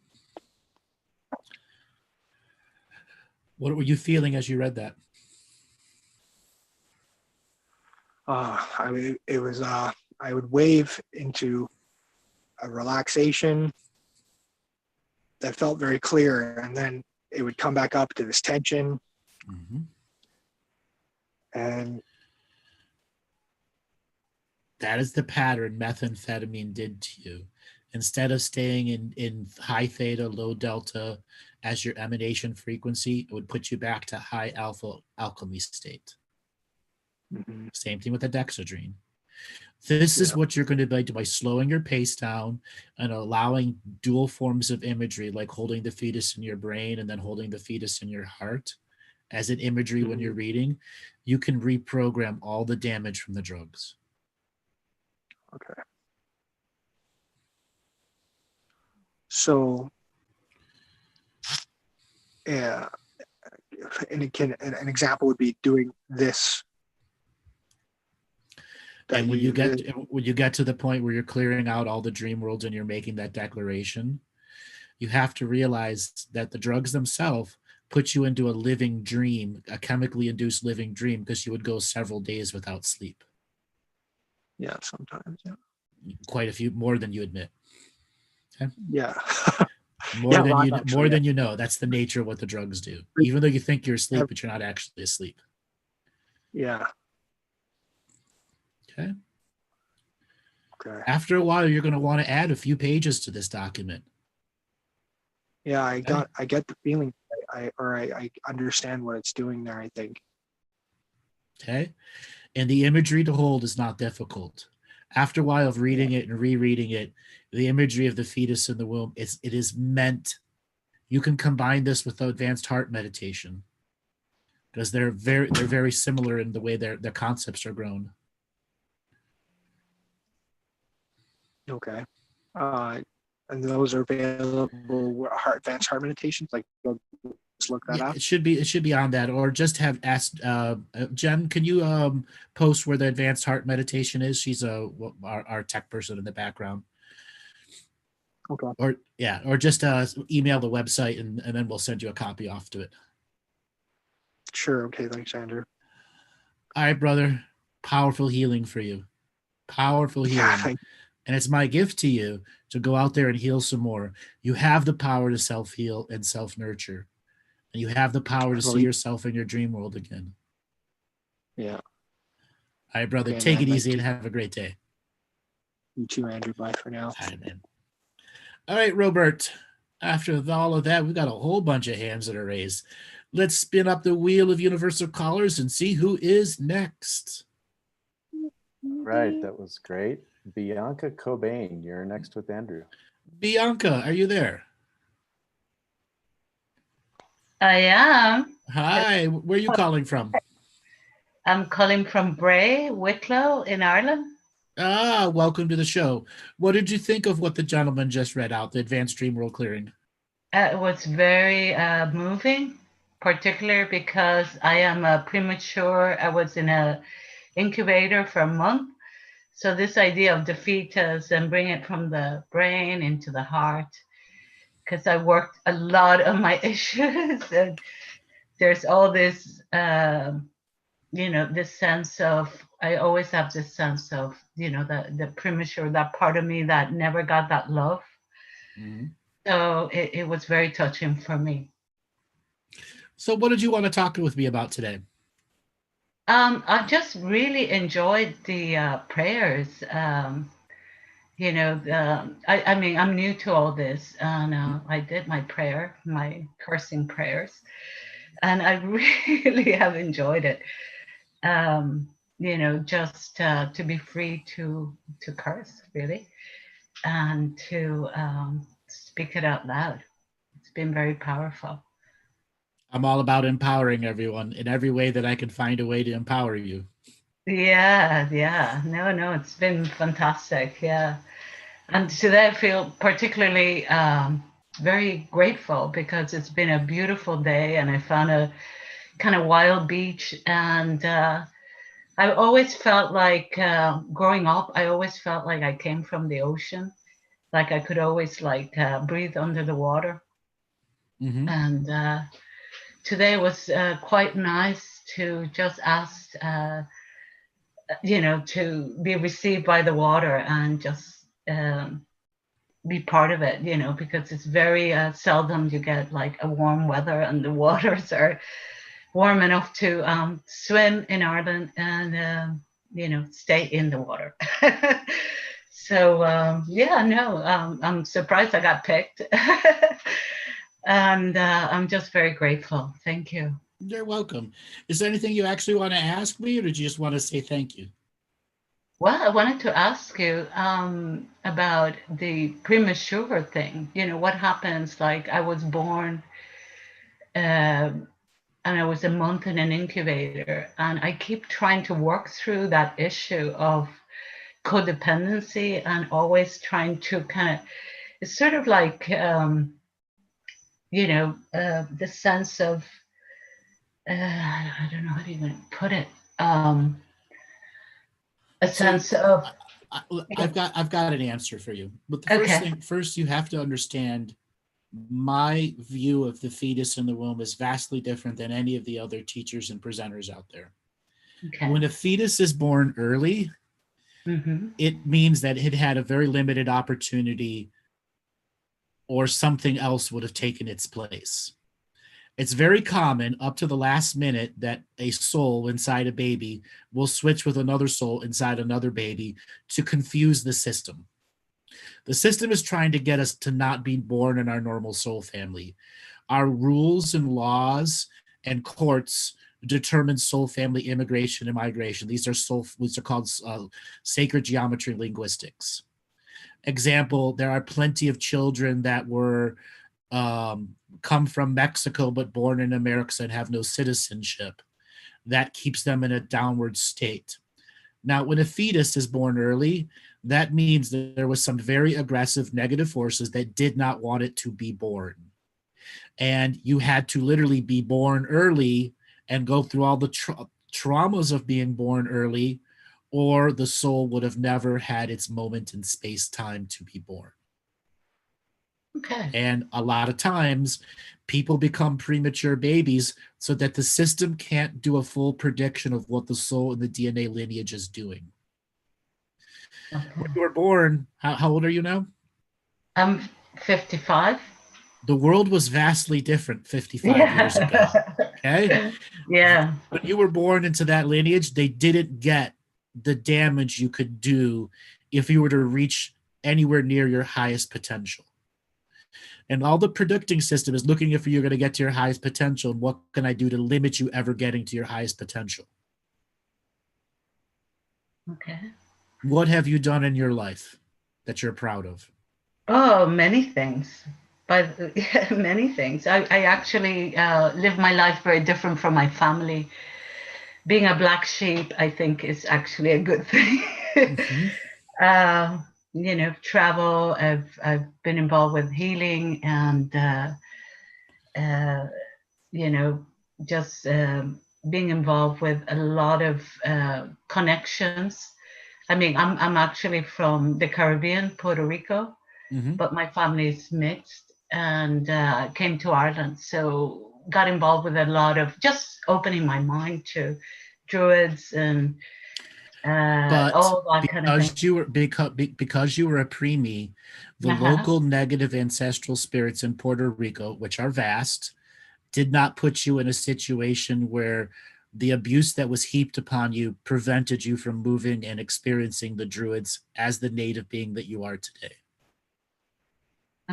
What were you feeling as you read that? I would wave into a relaxation that felt very clear, and then it would come back up to this tension, and that is the pattern methamphetamine did to you. Instead of staying in high theta, low delta as your emanation frequency, it would put you back to high alpha alchemy state. Same thing with the dexedrine. This is what you're going to do by slowing your pace down and allowing dual forms of imagery, like holding the fetus in your brain and then holding the fetus in your heart as an imagery when you're reading. You can reprogram all the damage from the drugs. Okay. So, yeah, and an example would be doing this. And when you get to the point where you're clearing out all the dream worlds and you're making that declaration, you have to realize that the drugs themselves put you into a living dream, a chemically induced living dream, because you would go several days without sleep. Yeah, sometimes. Yeah. Quite a few, more than you admit. Okay? Yeah. More than you know. That's the nature of what the drugs do. Even though you think you're asleep, but you're not actually asleep. Yeah. Okay. Okay. After a while, you're going to want to add a few pages to this document. Yeah, I get the feeling. I understand what it's doing there, I think. Okay. And the imagery to hold is not difficult. After a while of reading it and rereading it, the imagery of the fetus in the womb, it is meant. You can combine this with the advanced heart meditation because they're very similar in the way their concepts are grown. Okay. And those are available advanced heart meditations. Like, just look that up. It should be on that, or just have asked Jen. Can you post where the advanced heart meditation is? She's our tech person in the background. Okay. Or just email the website and then we'll send you a copy off to it. Sure. Okay. Thanks, Andrew. All right, brother. Powerful healing for you. Powerful healing. Yeah, and it's my gift to you to go out there and heal some more. You have the power to self-heal and self-nurture. And you have the power to see yourself in your dream world again. Yeah. All right, brother. Okay, take man, it easy and have a great day. You too, Andrew. Bye for now. All right, man. All right, Robert. After all of that, we've got a whole bunch of hands that are raised. Let's spin up the wheel of universal callers and see who is next. Right, that was great. Bianca Cobain, you're next with Andrew. Bianca, are you there? I am. Hi, where are you calling from? I'm calling from Bray, Wicklow in Ireland. Ah, welcome to the show. What did you think of what the gentleman just read out, the Advanced Dream World Clearing? It was very moving, particularly because I am a premature. I was in a incubator for a month. So this idea of the fetus and bring it from the brain into the heart, because I worked a lot on my issues. And there's all this, this sense of, I always have this sense of, the premature, that part of me that never got that love. Mm-hmm. So it was very touching for me. So what did you want to talk with me about today? I just really enjoyed the prayers. I mean, I'm new to all this, and I did my cursing prayers, and I really have enjoyed it. Just to be free to curse, really, and to speak it out loud. It's been very powerful. I'm all about empowering everyone in every way that I can find a way to empower you. Yeah. No, it's been fantastic. Yeah. And today I feel particularly very grateful because it's been a beautiful day and I found a kind of wild beach. And I always felt like growing up, I always felt like I came from the ocean. Like I could always breathe under the water. Mm-hmm. And today was quite nice to just ask, to be received by the water and just, be part of it, because it's very seldom you get like a warm weather and the waters are warm enough to swim in Ireland and stay in the water. So I'm surprised I got picked. And I'm just very grateful. Thank you. You're welcome. Is there anything you actually want to ask me, or did you just want to say thank you? Well, I wanted to ask you about the premature thing. What happens? Like, I was born and I was a month in an incubator, and I keep trying to work through that issue of codependency and always trying to it's sort of like, the sense of, I don't know how to even put it, a sense of. I've got an answer for you. But the first you have to understand my view of the fetus in the womb is vastly different than any of the other teachers and presenters out there. Okay. When a fetus is born early, it means that it had a very limited opportunity or something else would have taken its place. It's very common up to the last minute that a soul inside a baby will switch with another soul inside another baby to confuse the system. The system is trying to get us to not be born in our normal soul family. Our rules and laws and courts determine soul family immigration and migration. These are called sacred geometry linguistics. Example, there are plenty of children that were come from Mexico but born in America and have no citizenship. That keeps them in a downward state. Now, when a fetus is born early, that means that there was some very aggressive negative forces that did not want it to be born. And you had to literally be born early and go through all the traumas of being born early, or the soul would have never had its moment in space-time to be born. Okay. And a lot of times people become premature babies so that the system can't do a full prediction of what the soul and the DNA lineage is doing. Okay. When you were born, how old are you now? I'm 55. The world was vastly different 55 years ago. Okay? Yeah. When you were born into that lineage, they didn't get the damage you could do if you were to reach anywhere near your highest potential. And all the predicting system is looking if you're going to get to your highest potential, and what can I do to limit you ever getting to your highest potential? Okay. What have you done in your life that you're proud of? Oh, many things. But many things. I actually live my life very different from my family. Being a black sheep, I think, is actually a good thing. Travel. I've been involved with healing and just being involved with a lot of connections. I mean, I'm actually from the Caribbean, Puerto Rico, but my family is mixed, and came to Ireland, so got involved with a lot of just opening my mind to druids and all that kind of thing. Because you were a preemie, the local negative ancestral spirits in Puerto Rico, which are vast, did not put you in a situation where the abuse that was heaped upon you prevented you from moving and experiencing the druids as the native being that you are today.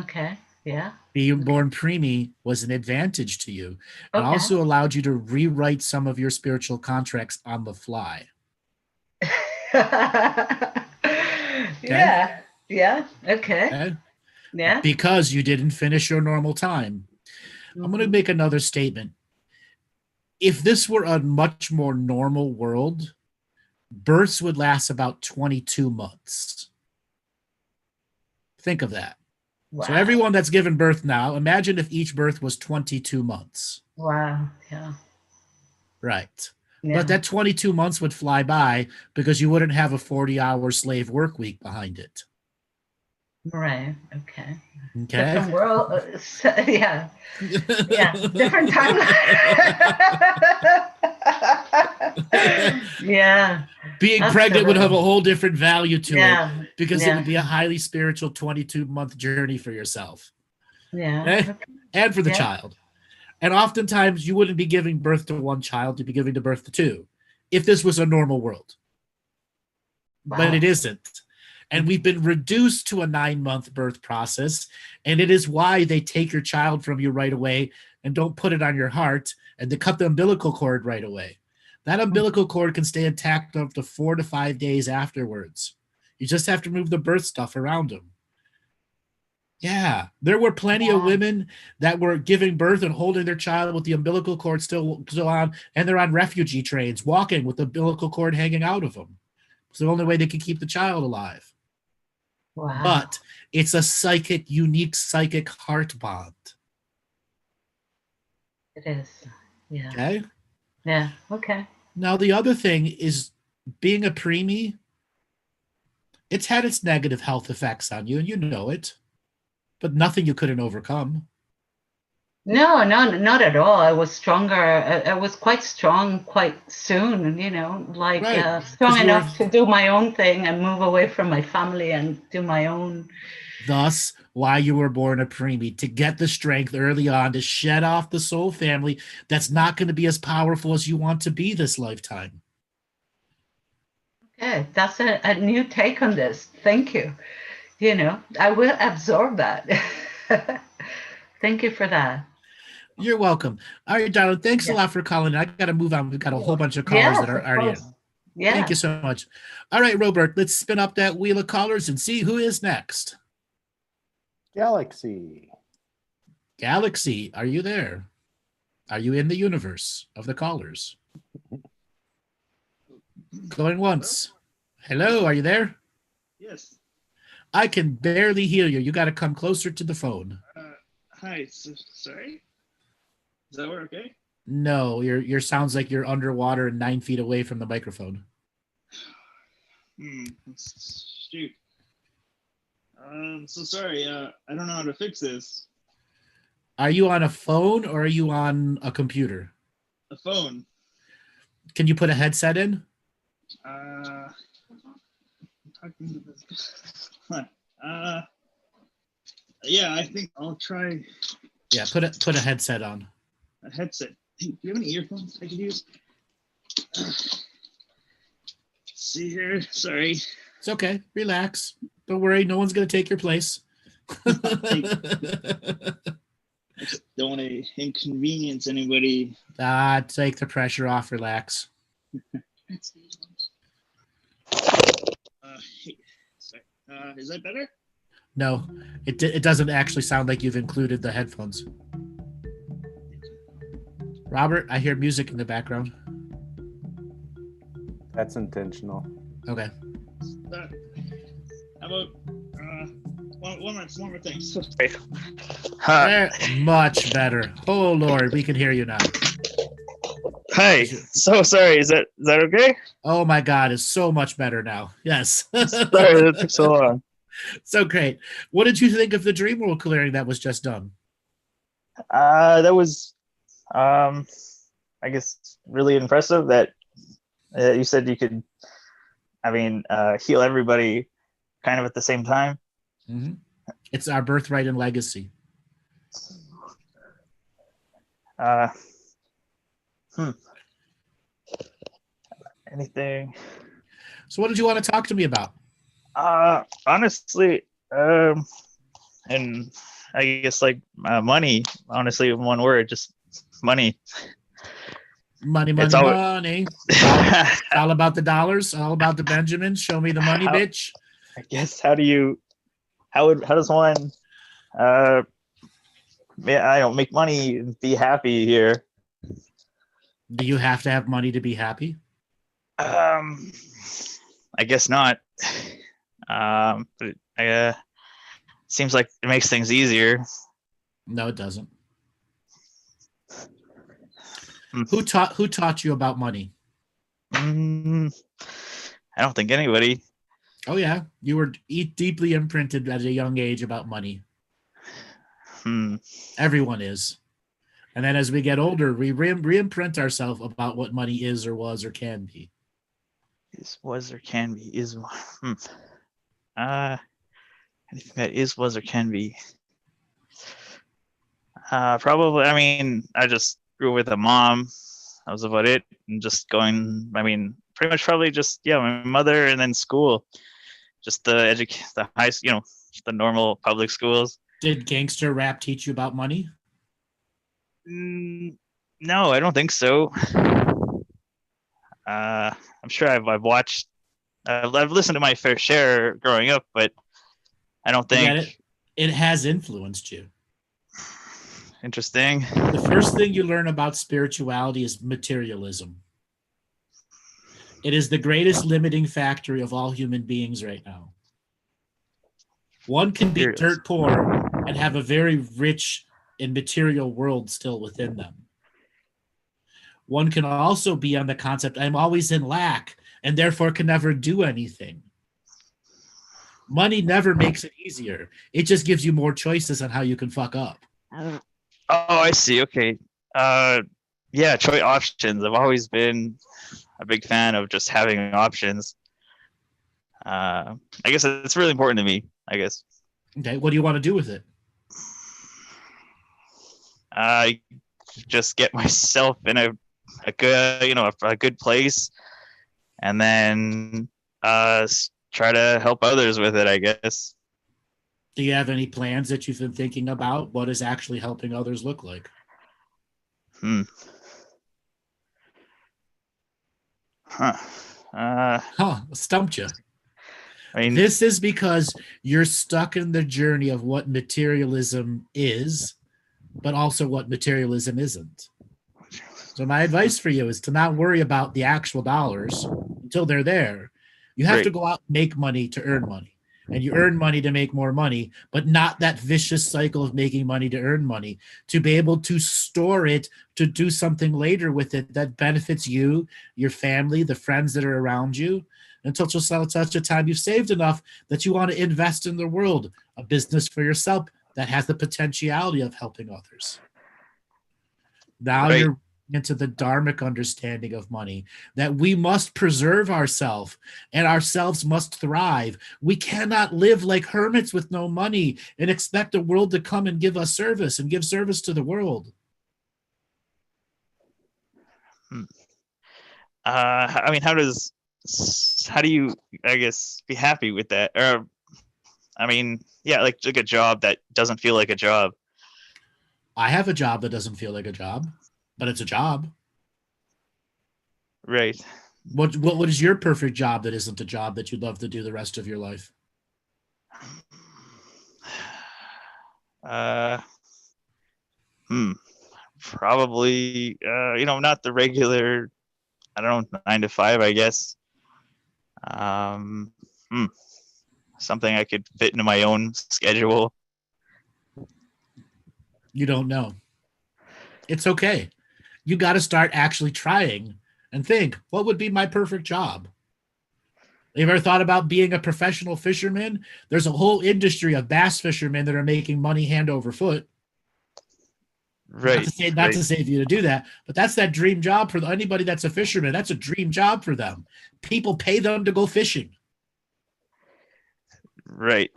Okay. Yeah. Being born preemie was an advantage to you. It also allowed you to rewrite some of your spiritual contracts on the fly. Yeah. Okay. Yeah. Because you didn't finish your normal time. I'm going to make another statement. If this were a much more normal world, births would last about 22 months. Think of that. Wow. So everyone that's given birth now, imagine if each birth was 22 months. Wow. Yeah. Right. Yeah. But that 22 months would fly by because you wouldn't have a 40-hour slave work week behind it. Right. Okay. Different world. Yeah. Different timeline. Yeah. Being pregnant would have a whole different value to it. because it Yeah. would be a highly spiritual 22-month journey for yourself. Yeah. Okay? And for the Yeah. child. And oftentimes you wouldn't be giving birth to one child, you'd be giving birth to two, if this was a normal world. But it isn't. And we've been reduced to a 9-month birth process. And it is why they take your child from you right away and don't put it on your heart, and they cut the umbilical cord right away. That umbilical cord can stay intact up to 4 to 5 days afterwards. You just have to move the birth stuff around them. Yeah, there were plenty of women that were giving birth and holding their child with the umbilical cord still on, and they're on refugee trains walking with the umbilical cord hanging out of them. It's the only way they could keep the child alive. Wow. But it's a unique psychic heart bond. It is. Yeah. Okay? Yeah. Okay. Now, the other thing is being a preemie, it's had its negative health effects on you, and you know it, but nothing you couldn't overcome. No, not at all. I was stronger. I was quite strong quite soon, you know, like Right. strong 'Cause you enough to do my own thing and move away from my family and do my own. Thus, why you were born a preemie, to get the strength early on to shed off the soul family that's not going to be as powerful as you want to be this lifetime. Okay, that's a new take on this. Thank you. You know, I will absorb that. Thank you for that. You're welcome. All right, darling. Thanks a lot for calling. I got to move on. We've got a whole bunch of callers that are already in. Yeah. Thank you so much. All right, Robert, let's spin up that wheel of callers and see who is next. Galaxy. Galaxy, are you there? Are you in the universe of the callers? Going once. Hello, are you there? Yes. I can barely hear you. You got to come closer to the phone. Hi. Sorry. Does that work okay? No, your sounds like you're underwater and 9 feet away from the microphone. Shoot. So sorry. I don't know how to fix this. Are you on a phone or are you on a computer? A phone. Can you put a headset in? I'm talking to this. Yeah, I think I'll try Yeah, put a headset on. a headset. Hey, do you have any earphones I could use? See here. Sorry. It's okay. Relax. Don't worry. No one's going to take your place. I just don't want to inconvenience anybody. Take the pressure off. Relax. Hey, sorry. Is that better? No, it doesn't actually sound like you've included the headphones. Robert, I hear music in the background. That's intentional. Okay. How about one more thing? There, much better. Oh Lord, we can hear you now. Hi. So sorry. Is that okay? Oh my God, it's so much better now. Yes. Sorry, that took so long. So great. What did you think of the dream world clearing that was just done? That was, I guess, really impressive. That you said you could, heal everybody kind of at the same time. Mm-hmm. It's our birthright and legacy. Anything? So what did you want to talk to me about? Honestly, and I guess money. Honestly, in one word, just money. Money. It's all about the dollars, all about the Benjamins. Show me the money, bitch. I guess how does one I don't make money and be happy here? Do you have to have money to be happy? I guess not. But it seems like it makes things easier. No, it doesn't. Who taught you about money? I don't think anybody. Oh yeah, you were deeply imprinted at a young age about money. Everyone is. And then as we get older, we re-imprint ourselves about what money is or was or can be. Was or can be is. Anything that is, was, or can be. Probably. I mean, I just grew with a mom. That was about it. And just going. I mean, pretty much probably just my mother, and then school. Just the high, the normal public schools. Did gangster rap teach you about money? No, I don't think so. I'm sure I've watched. I've listened to my fair share growing up, but I don't think it has influenced you. Interesting. The first thing you learn about spirituality is materialism. It is the greatest limiting factor of all human beings right now. One can be dirt poor and have a very rich and material world still within them. One can also be on the concept, I'm always in lack and therefore can never do anything. Money never makes it easier. It just gives you more choices on how you can fuck up. Oh, I see. Okay. Choice options. I've always been a big fan of just having options. I guess it's really important to me, I guess. Okay. What do you want to do with it? Just get myself in a good place, and then try to help others with it, I guess. Do you have any plans that you've been thinking about? What is actually helping others look like? Stumped you. I mean, this is because you're stuck in the journey of what materialism is, but also what materialism isn't. So my advice for you is to not worry about the actual dollars until they're there. You have to go out and make money to earn money. And you earn money to make more money, but not that vicious cycle of making money to earn money, to be able to store it, to do something later with it that benefits you, your family, the friends that are around you, until such a time you've saved enough that you want to invest in the world, a business for yourself that has the potentiality of helping others. Now you're into the dharmic understanding of money, that we must preserve ourselves and ourselves must thrive. We cannot live like hermits with no money and expect the world to come and give us service and give service to the world. I mean, how do you, I guess, be happy with that? Or, I mean, like a job that doesn't feel like a job. I have a job that doesn't feel like a job, but it's a job. Right. What is your perfect job that isn't a job that you'd love to do the rest of your life? Probably, not the regular, 9 to 5, I guess. Something I could fit into my own schedule. You don't know. It's okay. You got to start actually trying and think, what would be my perfect job? Have you ever thought about being a professional fisherman? There's a whole industry of bass fishermen that are making money hand over foot. Right. Not to say for you to do that, but that's that dream job for anybody that's a fisherman. That's a dream job for them. People pay them to go fishing. Right.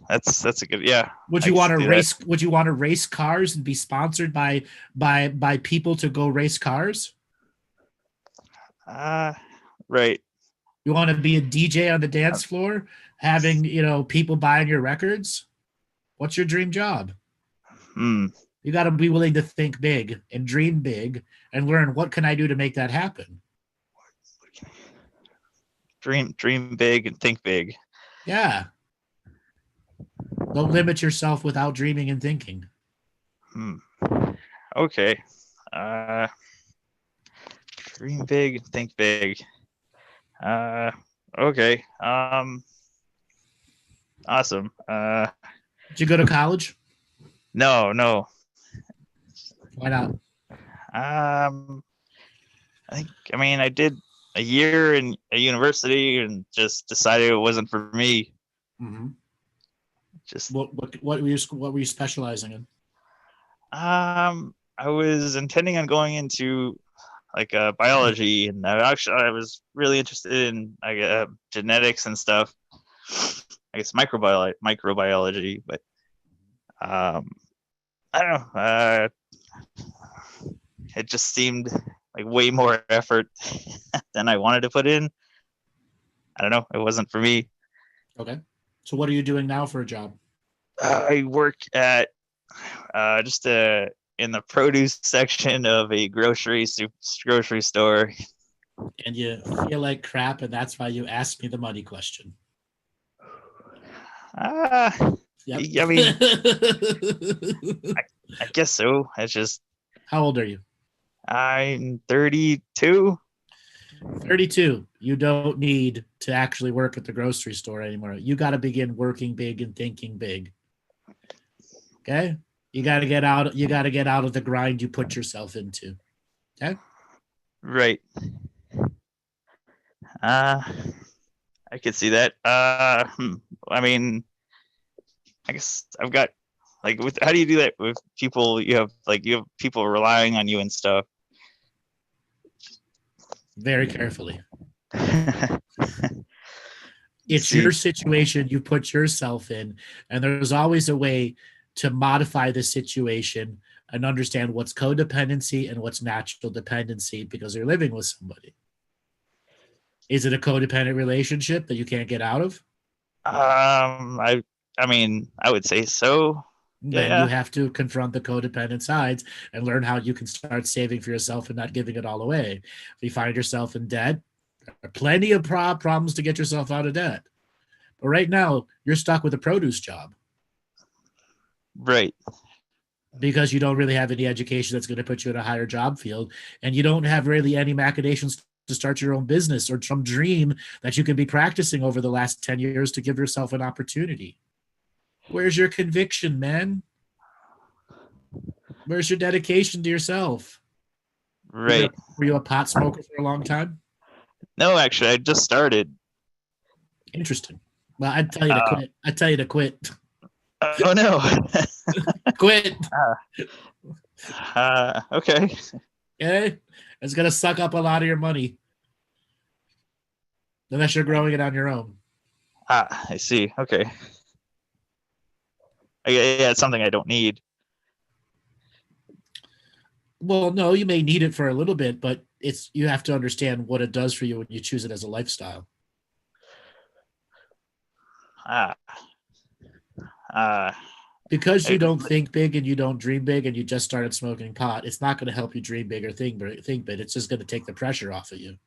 That's a good, Would you want to race? Would you want to race cars and be sponsored by people to go race cars? Right. You want to be a DJ on the dance floor, having people buying your records? What's your dream job? You got to be willing to think big and dream big and learn, what can I do to make that happen? Dream big and think big. Yeah. Don't limit yourself without dreaming and thinking. Okay. Dream big and think big. Okay. Awesome. Did you go to college? No. Why not? I did a year in a university and just decided it wasn't for me. Mm-hmm. Just what were you specializing in? I was intending on going into biology, and I was really interested in genetics and stuff. I guess microbiology, but I don't know. It just seemed like way more effort than I wanted to put in. I don't know. It wasn't for me. Okay. So what are you doing now for a job? I work at just in the produce section of a grocery store. And you feel like crap, and that's why you asked me the money question. Yep. I mean, I guess so. It's just. How old are you? I'm 32. 32. You don't need to actually work at the grocery store anymore. You got to begin working big and thinking big. Okay? You got to get out. You got to get out of the grind you put yourself into. Okay? Right. I could see that. I mean, I guess I've got like with how do you do that with people you have people relying on you and stuff? Very carefully. It's your situation you put yourself in, and there's always a way to modify the situation and understand what's codependency and what's natural dependency because you're living with somebody. Is it a codependent relationship that you can't get out of? I mean, I would say so. Then you have to confront the codependent sides and learn how you can start saving for yourself and not giving it all away. If you find yourself in debt, there are plenty of problems to get yourself out of debt. But right now, you're stuck with a produce job. Right. Because you don't really have any education that's going to put you in a higher job field, and you don't have really any machinations to start your own business or some dream that you can be practicing over the last 10 years to give yourself an opportunity. Where's your conviction, man? Where's your dedication to yourself? Right. Were you a pot smoker for a long time? No, actually, I just started. Interesting. Well, I'd tell you to quit. I'd tell you to quit. Oh, no. Quit. Okay. Okay? It's going to suck up a lot of your money. Unless you're growing it on your own. I see. Okay. Yeah, it's something I don't need. Well, no, you may need it for a little bit, but you have to understand what it does for you when you choose it as a lifestyle. Because you don't think big and you don't dream big and you just started smoking pot, it's not going to help you dream big or think big. It's just going to take the pressure off of you.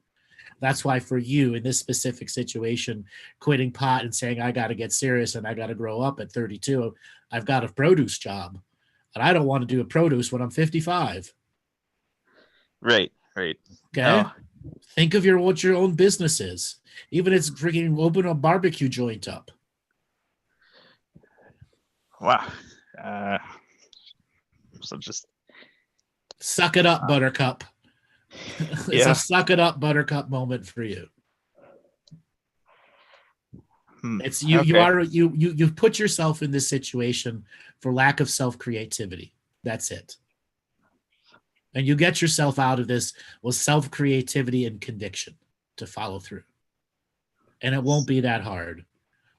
That's why for you in this specific situation, quitting pot and saying, I got to get serious and I got to grow up at 32, I've got a produce job and I don't want to do a produce when I'm 55. Right. Okay. Oh. Think of what your own business is. Even if it's freaking open a barbecue joint up. Wow. So just suck it up, Buttercup. It's a suck it up, Buttercup moment for you. It's you've put yourself in this situation for lack of self-creativity. That's it. And you get yourself out of this with self-creativity and conviction to follow through. And it won't be that hard.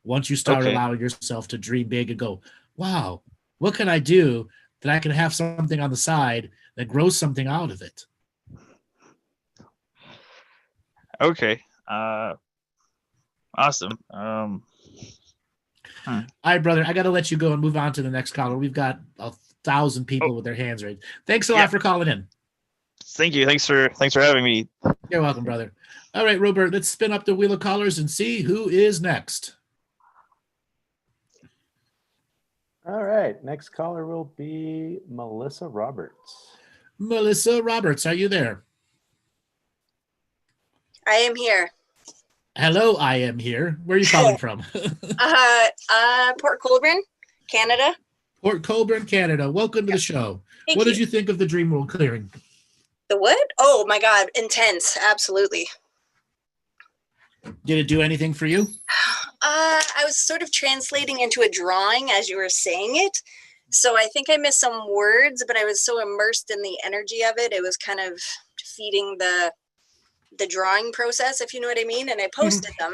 Once you start allowing yourself to dream big and go, wow, what can I do that I can have something on the side that grows something out of it? Okay. Awesome. All right, brother, I got to let you go and move on to the next caller. We've got 1,000 people with their hands raised. Thanks a lot for calling in. Thank you. Thanks for having me. You're welcome, brother. All right, Robert, let's spin up the wheel of callers and see who is next. All right, next caller will be Melissa Roberts. Melissa Roberts, are you there? I am here. Hello, I am here. Where are you calling from? Port Colborne, Canada. Port Colborne, Canada. Welcome to the show. Thank What you. did you think of the dream world clearing? The what? Oh my God, intense. Absolutely. Did it do anything for you? I was sort of translating into a drawing as you were saying it. So I think I missed some words, but I was so immersed in the energy of it. It was kind of feeding the drawing process, if you know what I mean. And I posted them.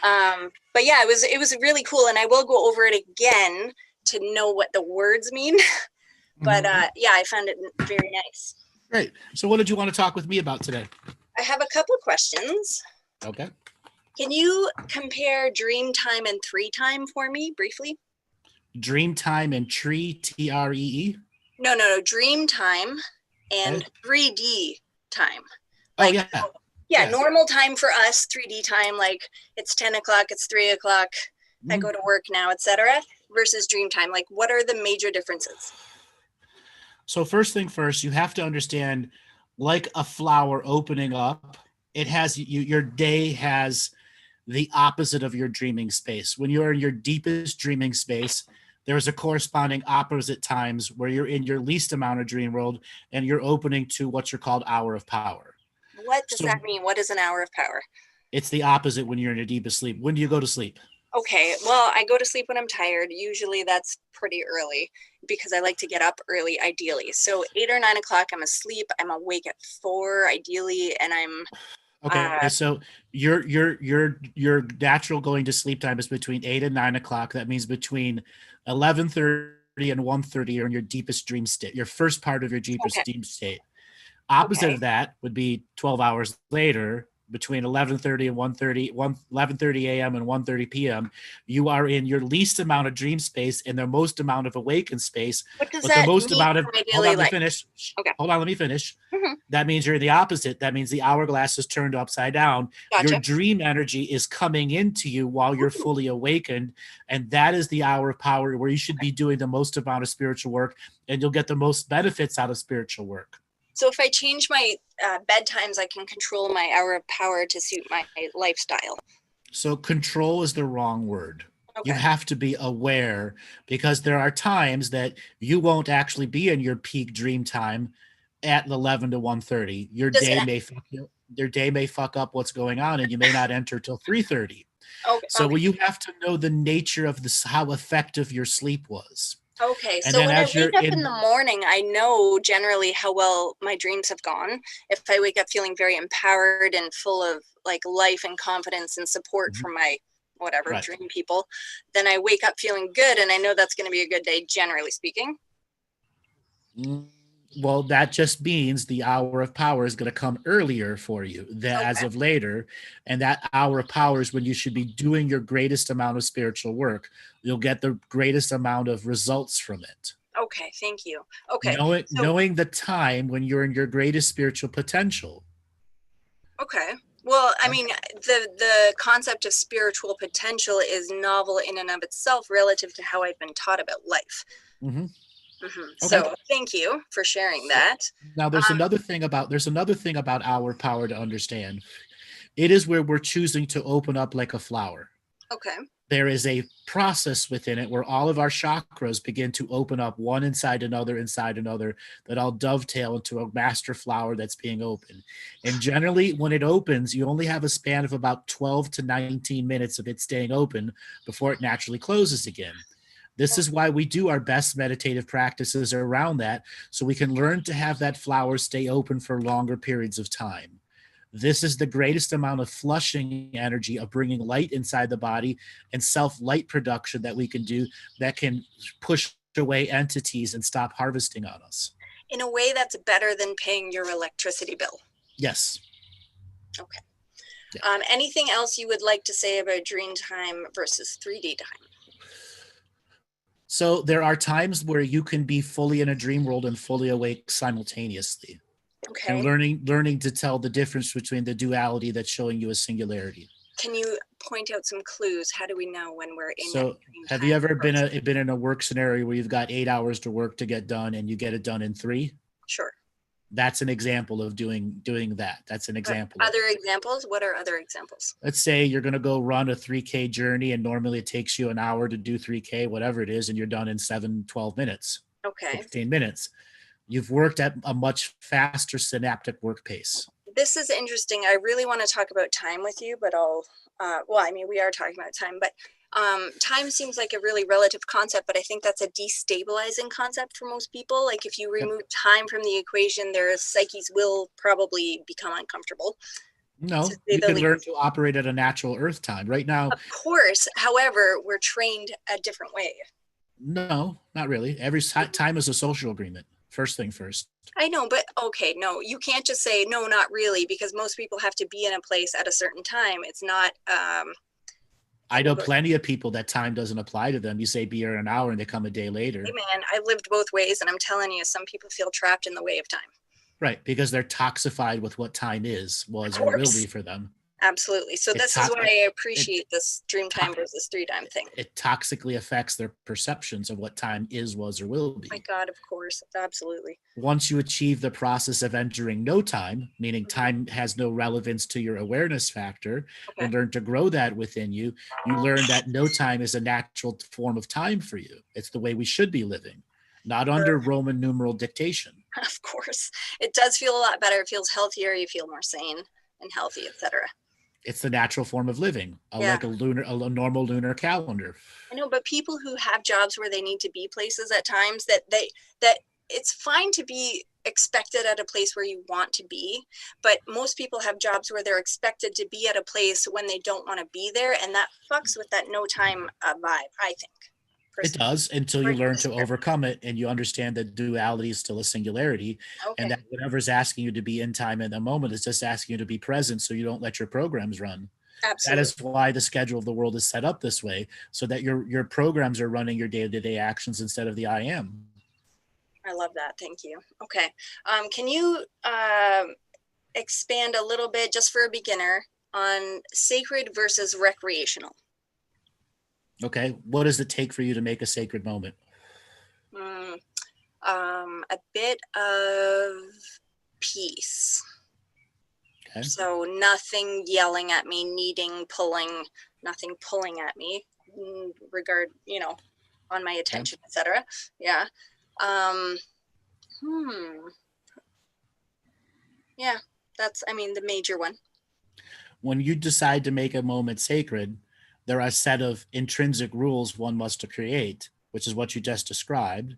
But yeah, it was really cool, and I will go over it again to know what the words mean. But yeah, I found it very nice. Great. So what did you want to talk with me about today? I have a couple of questions. Okay. Can you compare dream time and three time for me briefly? Dream time and tree, T-R-E-E? No, dream time and 3D time. Oh, Like, yeah. Yeah, normal time for us, 3D time, like it's 10 o'clock, it's 3 o'clock, I go to work now, etc. Versus dream time. Like, what are the major differences? So first thing first, you have to understand, like a flower opening up, it has your day has the opposite of your dreaming space. When you're in your deepest dreaming space, there's a corresponding opposite times where you're in your least amount of dream world and you're opening to what's called hour of power. What does that mean? What is an hour of power? It's the opposite when you're in your deepest sleep. When do you go to sleep? Okay, well, I go to sleep when I'm tired. Usually that's pretty early because I like to get up early, ideally. So 8 or 9 o'clock, I'm asleep. I'm awake at 4, ideally, and I'm okay. So your natural going to sleep time is between 8 and 9 o'clock. That means between 11:30 and 1:30 you're in your deepest dream state. Your first part of your deepest dream state. Opposite of that would be 12 hours later, between 11:30 and 11:30 a.m. and 1:30 p.m. You are in your least amount of dream space and the most amount of awakened space. What does that mean? Hold on, let me finish. Okay. Hold on, let me finish. That means you're in the opposite. That means the hourglass is turned upside down. Gotcha. Your dream energy is coming into you while you're fully awakened. And that is the hour of power where you should be doing the most amount of spiritual work, and you'll get the most benefits out of spiritual work. So if I change my bedtimes, I can control my hour of power to suit my lifestyle. So control is the wrong word. Okay. You have to be aware, because there are times that you won't actually be in your peak dream time at 11 to 1:30. Your day may fuck up what's going on, and you may not enter till 3:30. Okay. So you have to know the nature of this, how effective your sleep was. Okay, so when I wake up in the morning, I know generally how well my dreams have gone. If I wake up feeling very empowered and full of like life and confidence and support from my whatever dream people, then I wake up feeling good, and I know that's going to be a good day, generally speaking. Well, that just means the hour of power is going to come earlier for you as of later. And that hour of power is when you should be doing your greatest amount of spiritual work. You'll get the greatest amount of results from it. Okay, thank you. Okay. Knowing the time when you're in your greatest spiritual potential. Okay. Well, I mean, the concept of spiritual potential is novel in and of itself relative to how I've been taught about life. Mm-hmm. Mm-hmm. Okay. So thank you for sharing that. Now there's another thing about our power to understand. It is where we're choosing to open up like a flower. Okay. There is a process within it where all of our chakras begin to open up one inside another that all dovetail into a master flower that's being opened. And generally when it opens, you only have a span of about 12 to 19 minutes of it staying open before it naturally closes again. This is why we do our best meditative practices around that, so we can learn to have that flower stay open for longer periods of time. This is the greatest amount of flushing energy of bringing light inside the body and self-light production that we can do that can push away entities and stop harvesting on us. In a way that's better than paying your electricity bill. Yes. Okay. Yeah. Anything else you would like to say about dream time versus 3D time? So there are times where you can be fully in a dream world and fully awake simultaneously. Okay. And learning to tell the difference between the duality that's showing you a singularity. Can you point out some clues? How do we know when we're in? So have you ever been in a work scenario where you've got 8 hours to work to get done and you get it done in 3? Sure. That's an example of doing that. That's an example. Other examples? What are other examples? Let's say you're going to go run a 3K journey, and normally it takes you an hour to do 3K, whatever it is, and you're done in 12 minutes. Okay. 15 minutes. You've worked at a much faster synaptic work pace. This is interesting. I really want to talk about time with you, but we are talking about time, but time seems like a really relative concept, but I think that's a destabilizing concept for most people. Like if you remove time from the equation, their psyches will probably become uncomfortable. No, to say you the could learn least. to operate at a natural Earth time. Right now, Of course, however, we're trained a different way. no, not really. Every time is a social agreement. First thing first. I know, but okay, no, you can't just say no, not really, because most people have to be in a place at a certain time. It's not. I know plenty of people that time doesn't apply to them. You say be here in an hour and they come a day later. Hey man, I've lived both ways, and I'm telling you, some people feel trapped in the way of time. Right, because they're toxified with what time is, was, or will be for them. Absolutely. So this is why I appreciate this dream time versus 3-time thing. It toxically affects their perceptions of what time is, was, or will be. My God, of course. Absolutely. Once you achieve the process of entering no time, meaning time has no relevance to your awareness factor, and learn to grow that within you, you learn that no time is a natural form of time for you. It's the way we should be living, not under Roman numeral dictation. Of course. It does feel a lot better. It feels healthier. You feel more sane and healthy, etc. It's the natural form of living, like a normal lunar calendar. I know, but people who have jobs where they need to be places at times, that it's fine to be expected at a place where you want to be, but most people have jobs where they're expected to be at a place when they don't want to be there, and that fucks with that no time vibe, I think. It does, until you learn to overcome it and you understand that duality is still a singularity, and that whatever's asking you to be in time in the moment is just asking you to be present so you don't let your programs run. Absolutely. That is why the schedule of the world is set up this way, so that your programs are running your day-to-day actions instead of the I am. I love that. Thank you. Okay. Can you expand a little bit, just for a beginner, on sacred versus recreational? Okay. What does it take for you to make a sacred moment? A bit of peace. Okay. So nothing yelling at me, needing, pulling, nothing pulling at me, on my attention, etc. Yeah. Yeah, that's, the major one. When you decide to make a moment sacred, there are a set of intrinsic rules one must create, which is what you just described.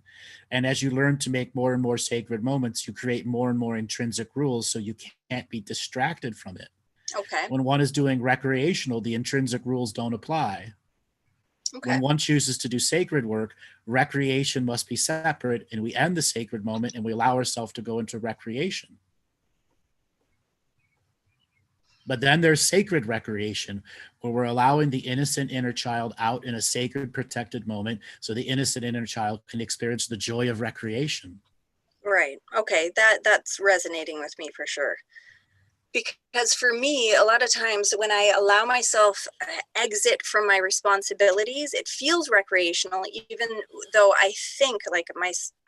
And as you learn to make more and more sacred moments, you create more and more intrinsic rules so you can't be distracted from it. Okay. When one is doing recreational, the intrinsic rules don't apply. Okay. When one chooses to do sacred work, recreation must be separate, and we end the sacred moment and we allow ourselves to go into recreation. But then there's sacred recreation, where we're allowing the innocent inner child out in a sacred, protected moment so the innocent inner child can experience the joy of recreation. Right. Okay. That's resonating with me for sure. Because for me, a lot of times when I allow myself exit from my responsibilities, it feels recreational, even though I think,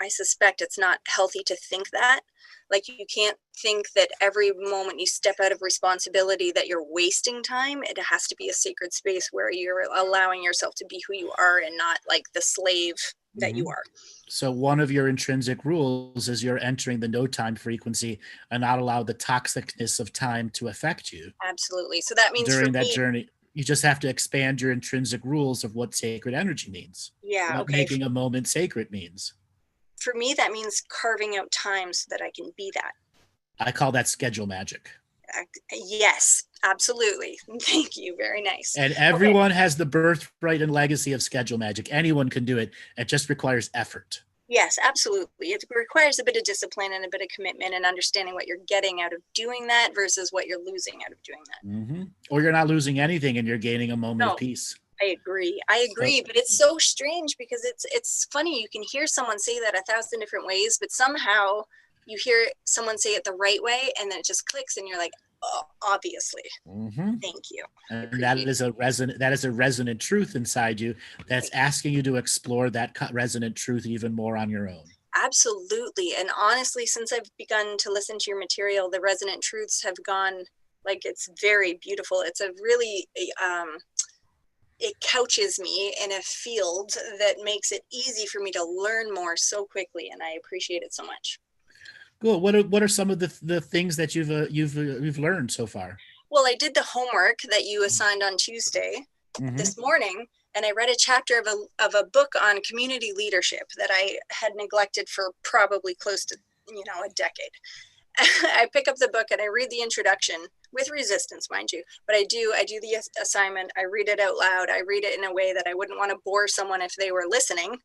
I suspect it's not healthy to think that. Like, you can't think that every moment you step out of responsibility that you're wasting time. It has to be a sacred space where you're allowing yourself to be who you are and not like the slave that you are. So one of your intrinsic rules is you're entering the no time frequency and not allow the toxicness of time to affect you. Absolutely. So that means during that journey, you just have to expand your intrinsic rules of what sacred energy means. Yeah. What making a moment sacred means. For me, that means carving out time so that I can be that. I call that schedule magic. Yes, absolutely. Thank you. Very nice. And everyone has the birthright and legacy of schedule magic. Anyone can do it. It just requires effort. Yes, absolutely. It requires a bit of discipline and a bit of commitment and understanding what you're getting out of doing that versus what you're losing out of doing that. Or you're not losing anything and you're gaining a moment of peace. I agree, but it's so strange because it's funny. You can hear someone say that 1,000 different ways, but somehow you hear someone say it the right way and then it just clicks and you're like, oh, obviously. Thank you. And that is a resonant truth inside you that's asking you to explore that resonant truth even more on your own. Absolutely. And honestly, since I've begun to listen to your material, the resonant truths have gone, it's very beautiful. It's a really it couches me in a field that makes it easy for me to learn more so quickly, and I appreciate it so much. Cool. What are some of the things that you've learned so far? Well, I did the homework that you assigned on Tuesday this morning, and I read a chapter of a book on community leadership that I had neglected for probably close to a decade. I pick up the book and I read the introduction, with resistance, mind you. But I do the assignment. I read it out loud. I read it in a way that I wouldn't want to bore someone if they were listening,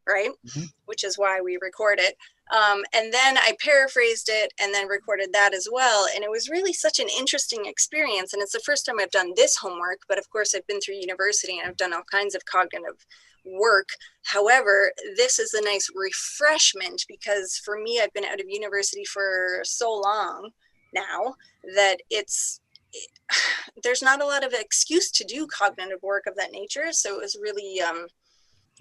right? Mm-hmm. Which is why we record it. And then I paraphrased it and then recorded that as well. And it was really such an interesting experience. And it's the first time I've done this homework, but of course I've been through university and I've done all kinds of cognitive work. However, this is a nice refreshment because for me, I've been out of university for so long now that there's not a lot of excuse to do cognitive work of that nature. So it was really,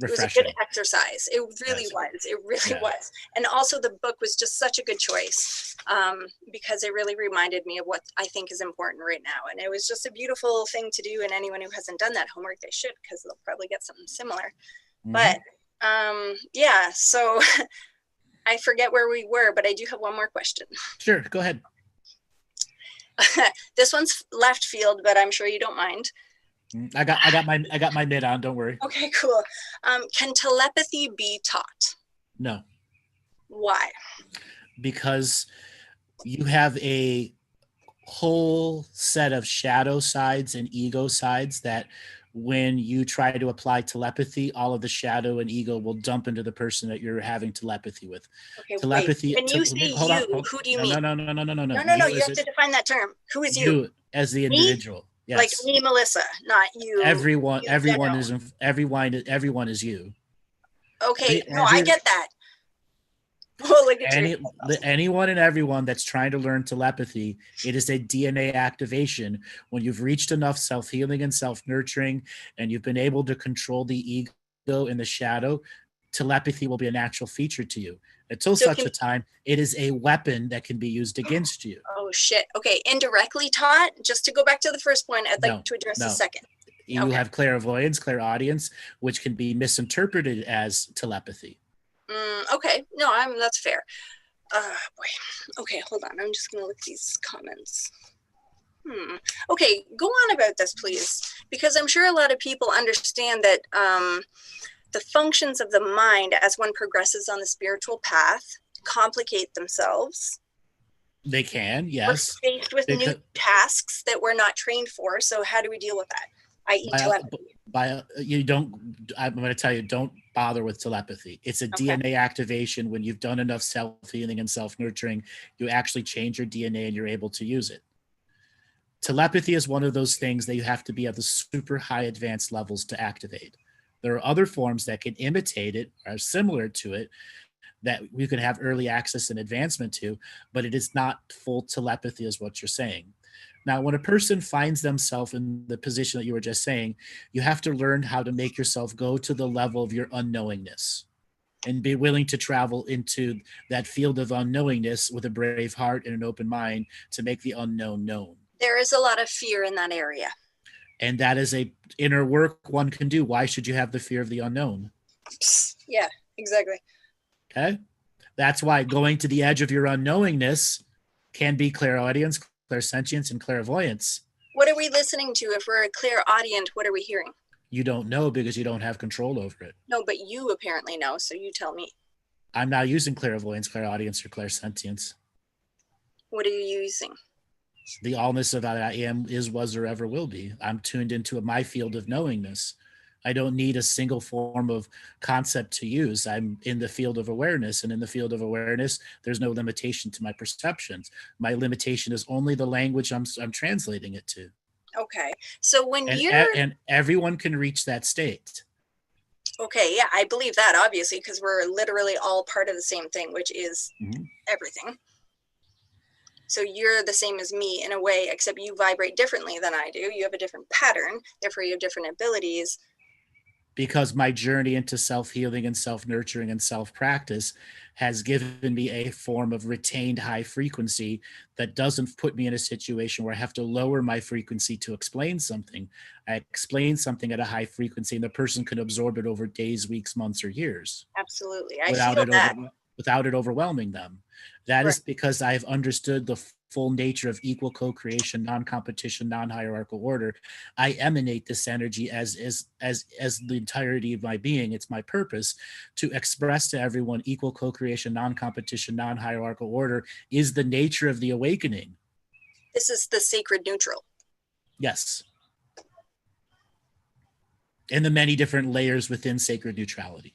it was a good exercise. It really was. It really was. And also the book was just such a good choice because it really reminded me of what I think is important right now. And it was just a beautiful thing to do. And anyone who hasn't done that homework, they should, because they'll probably get something similar. Mm-hmm. But yeah, so I forget where we were, but I do have one more question. Sure, go ahead. This one's left field, but I'm sure you don't mind. I got my mid on, don't worry. Okay, cool. Can telepathy be taught? No. Why? Because you have a whole set of shadow sides and ego sides that when you try to apply telepathy, all of the shadow and ego will dump into the person that you're having telepathy with. Okay, telepathy. Wait. When you say who do you mean? No. No. You have to define that term. Who is you? You as the individual. Me? Yes. Like me, Melissa, not you. Everyone is you. Okay, I get that. Well, look at anyone and everyone that's trying to learn telepathy, it is a DNA activation. When you've reached enough self-healing and self-nurturing, and you've been able to control the ego in the shadow, telepathy will be a natural feature to you. Until such a time, it is a weapon that can be used against you. Oh, shit. Okay, indirectly taught? Just to go back to the first point, I'd like to address the second. You have clairvoyance, clairaudience, which can be misinterpreted as telepathy. Okay, no, that's fair. Boy. Okay, hold on. I'm just going to look at these comments. Okay, go on about this, please. Because I'm sure a lot of people understand that the functions of the mind as one progresses on the spiritual path complicate themselves. They can, yes. We're faced with new tasks that we're not trained for. So how do we deal with that? I.e. telepathy. I'm going to tell you, don't bother with telepathy. It's a DNA activation. When you've done enough self-healing and self-nurturing, you actually change your DNA and you're able to use it. Telepathy is one of those things that you have to be at the super high advanced levels to activate. There are other forms that can imitate it or are similar to it that we can have early access and advancement to, but it is not full telepathy is what you're saying. Now, when a person finds themselves in the position that you were just saying, you have to learn how to make yourself go to the level of your unknowingness and be willing to travel into that field of unknowingness with a brave heart and an open mind to make the unknown known. There is a lot of fear in that area. And that is a inner work one can do. Why should you have the fear of the unknown? Yeah, exactly. Okay. That's why going to the edge of your unknowingness can be clairaudience, clairsentience, and clairvoyance. What are we listening to? If we're a clairaudient, what are we hearing? You don't know because you don't have control over it. No, but you apparently know, so you tell me. I'm not using clairvoyance, clairaudience, or clairsentience. What are you using? The allness of I am, is, was, or ever will be. I'm tuned into my field of knowingness. I don't need a single form of concept to use. I'm in the field of awareness, and in the field of awareness, there's no limitation to my perceptions. My limitation is only the language I'm translating it to. Okay, so when and everyone can reach that state. Okay, yeah, I believe that obviously because we're literally all part of the same thing, which is everything. So you're the same as me in a way, except you vibrate differently than I do. You have a different pattern, therefore you have different abilities. Because my journey into self-healing and self-nurturing and self-practice has given me a form of retained high frequency that doesn't put me in a situation where I have to lower my frequency to explain something. I explain something at a high frequency and the person can absorb it over days, weeks, months, or years. Absolutely. I feel that. Without it overwhelming them. That is because I've understood the full nature of equal co-creation, non-competition, non-hierarchical order. I emanate this energy as the entirety of my being. It's my purpose to express to everyone equal co-creation, non-competition, non-hierarchical order is the nature of the awakening. This is the sacred neutral. Yes. And the many different layers within sacred neutrality.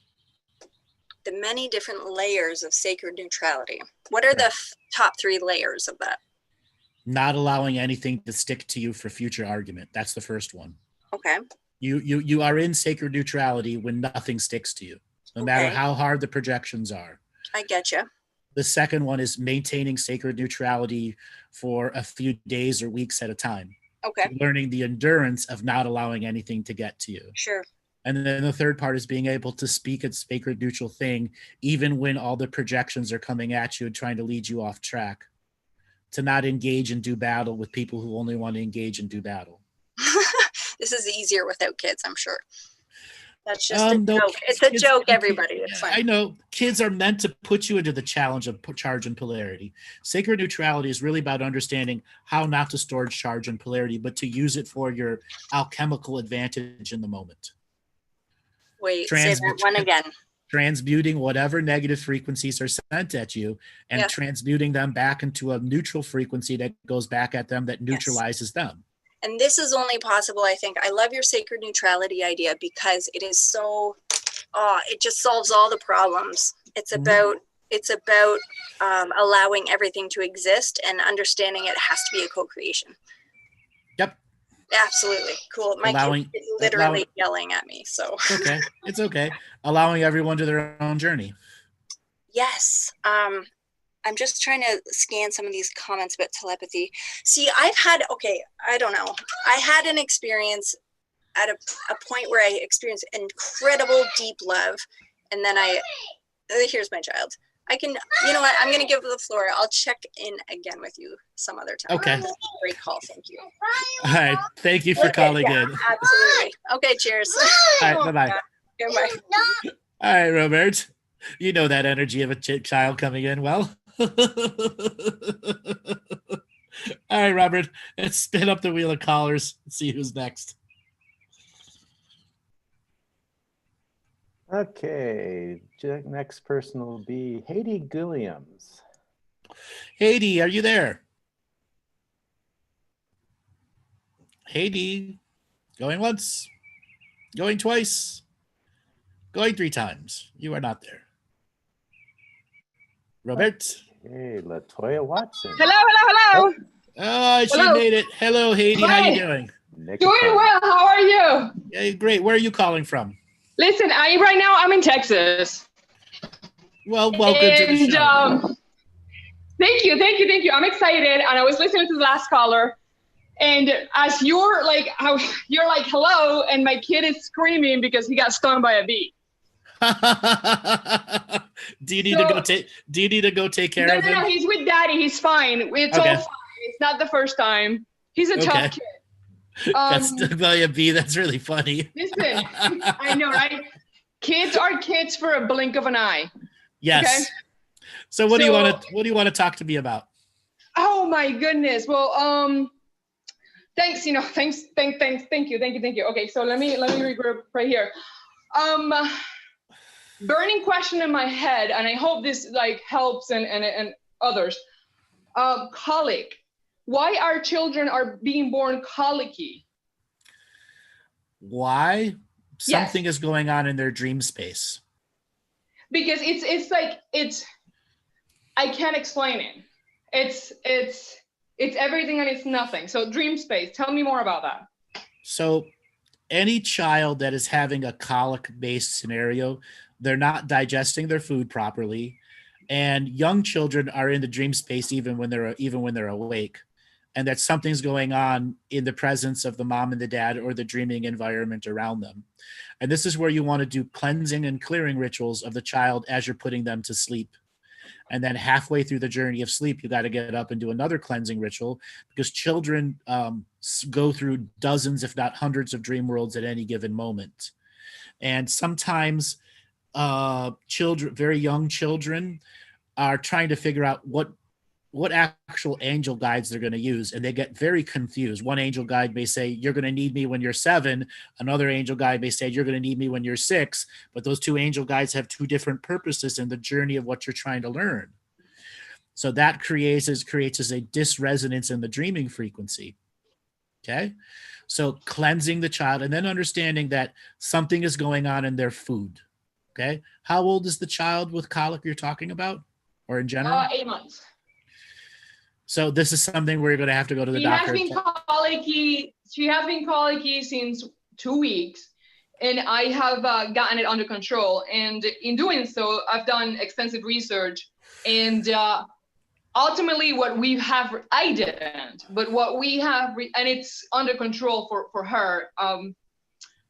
The many different layers of sacred neutrality. What are the top 3 layers of that? Not allowing anything to stick to you for future argument. That's the first one. Okay. You are in sacred neutrality when nothing sticks to you, no matter how hard the projections are. I get you. The second one is maintaining sacred neutrality for a few days or weeks at a time. Okay. So learning the endurance of not allowing anything to get to you. Sure. And then the third part is being able to speak a sacred neutral thing, even when all the projections are coming at you and trying to lead you off track. To not engage and do battle with people who only want to engage and do battle. This is easier without kids, I'm sure. That's just a no, joke. It's a joke, everybody. It's fine. I know. Kids are meant to put you into the challenge of charge and polarity. Sacred neutrality is really about understanding how not to store charge and polarity, but to use it for your alchemical advantage in the moment. Wait, say that one again. Transmuting whatever negative frequencies are sent at you and transmuting them back into a neutral frequency that goes back at them that neutralizes them. And this is only possible, I think. I love your sacred neutrality idea because it is so, it just solves all the problems. It's about allowing everything to exist and understanding it has to be a co-creation. Yep. Absolutely. Cool. My kid is literally yelling at me. So okay. It's okay. Allowing everyone to their own journey. Yes. I'm just trying to scan some of these comments about telepathy. See, I don't know. I had an experience at a point where I experienced incredible deep love. And then here's my child. You know what? I'm going to give the floor. I'll check in again with you some other time. Okay. Great call. Thank you. All right. Thank you for calling in. Absolutely. Okay. Cheers. All right. Bye-bye. Goodbye. All right, Robert. You know that energy of a child coming in well. All right, Robert. Let's spin up the wheel of callers and see who's next. Okay, next person will be Haiti Gilliams. Haiti, are you there? Haiti, going once, going twice, going 3 times. You are not there. Robert. Hey, LaToya Watson. Hello. Oh, she made it. Hello, Haiti. How you doing? Doing well. How are you? Yeah, great. Where are you calling from? Listen, right now I'm in Texas. Well, welcome to the show. Thank you. I'm excited, and I was listening to the last caller, and as you're like hello, and my kid is screaming because he got stung by a bee. Do you need to go take care of him? No, he's with daddy. He's fine. It's all fine. It's not the first time. He's a tough kid. Got stung by a bee. That's really funny. Listen, I know, right? Kids are kids for a blink of an eye. Yes. Okay? So what do you want to talk to me about? Oh my goodness. Well, thanks. Thank you. Okay, so let me regroup right here. Burning question in my head, and I hope this helps and others. Colic. Why our children are being born colicky? Why? Something is going on in their dream space. Because it's I can't explain it. It's everything and it's nothing. So dream space. Tell me more about that. So any child that is having a colic-based scenario, they're not digesting their food properly, and young children are in the dream space even when they're awake. And that something's going on in the presence of the mom and the dad or the dreaming environment around them. And this is where you want to do cleansing and clearing rituals of the child as you're putting them to sleep. And then halfway through the journey of sleep, you got to get up and do another cleansing ritual, because children go through dozens, if not hundreds, of dream worlds at any given moment. And sometimes very young children are trying to figure out what actual angel guides they're going to use, and they get very confused. One angel guide may say, you're going to need me when you're 7. Another angel guide may say, you're going to need me when you're 6. But those 2 angel guides have 2 different purposes in the journey of what you're trying to learn. So that creates a dysresonance in the dreaming frequency. Okay. So cleansing the child and then understanding that something is going on in their food. Okay. How old is the child with colic you're talking about, or in general? 8 months. So this is something where you're going to have to go to the doctor. She has been colicky since 2 weeks, and I have gotten it under control. And in doing so, I've done extensive research, and ultimately I didn't, but what we have, and it's under control for her,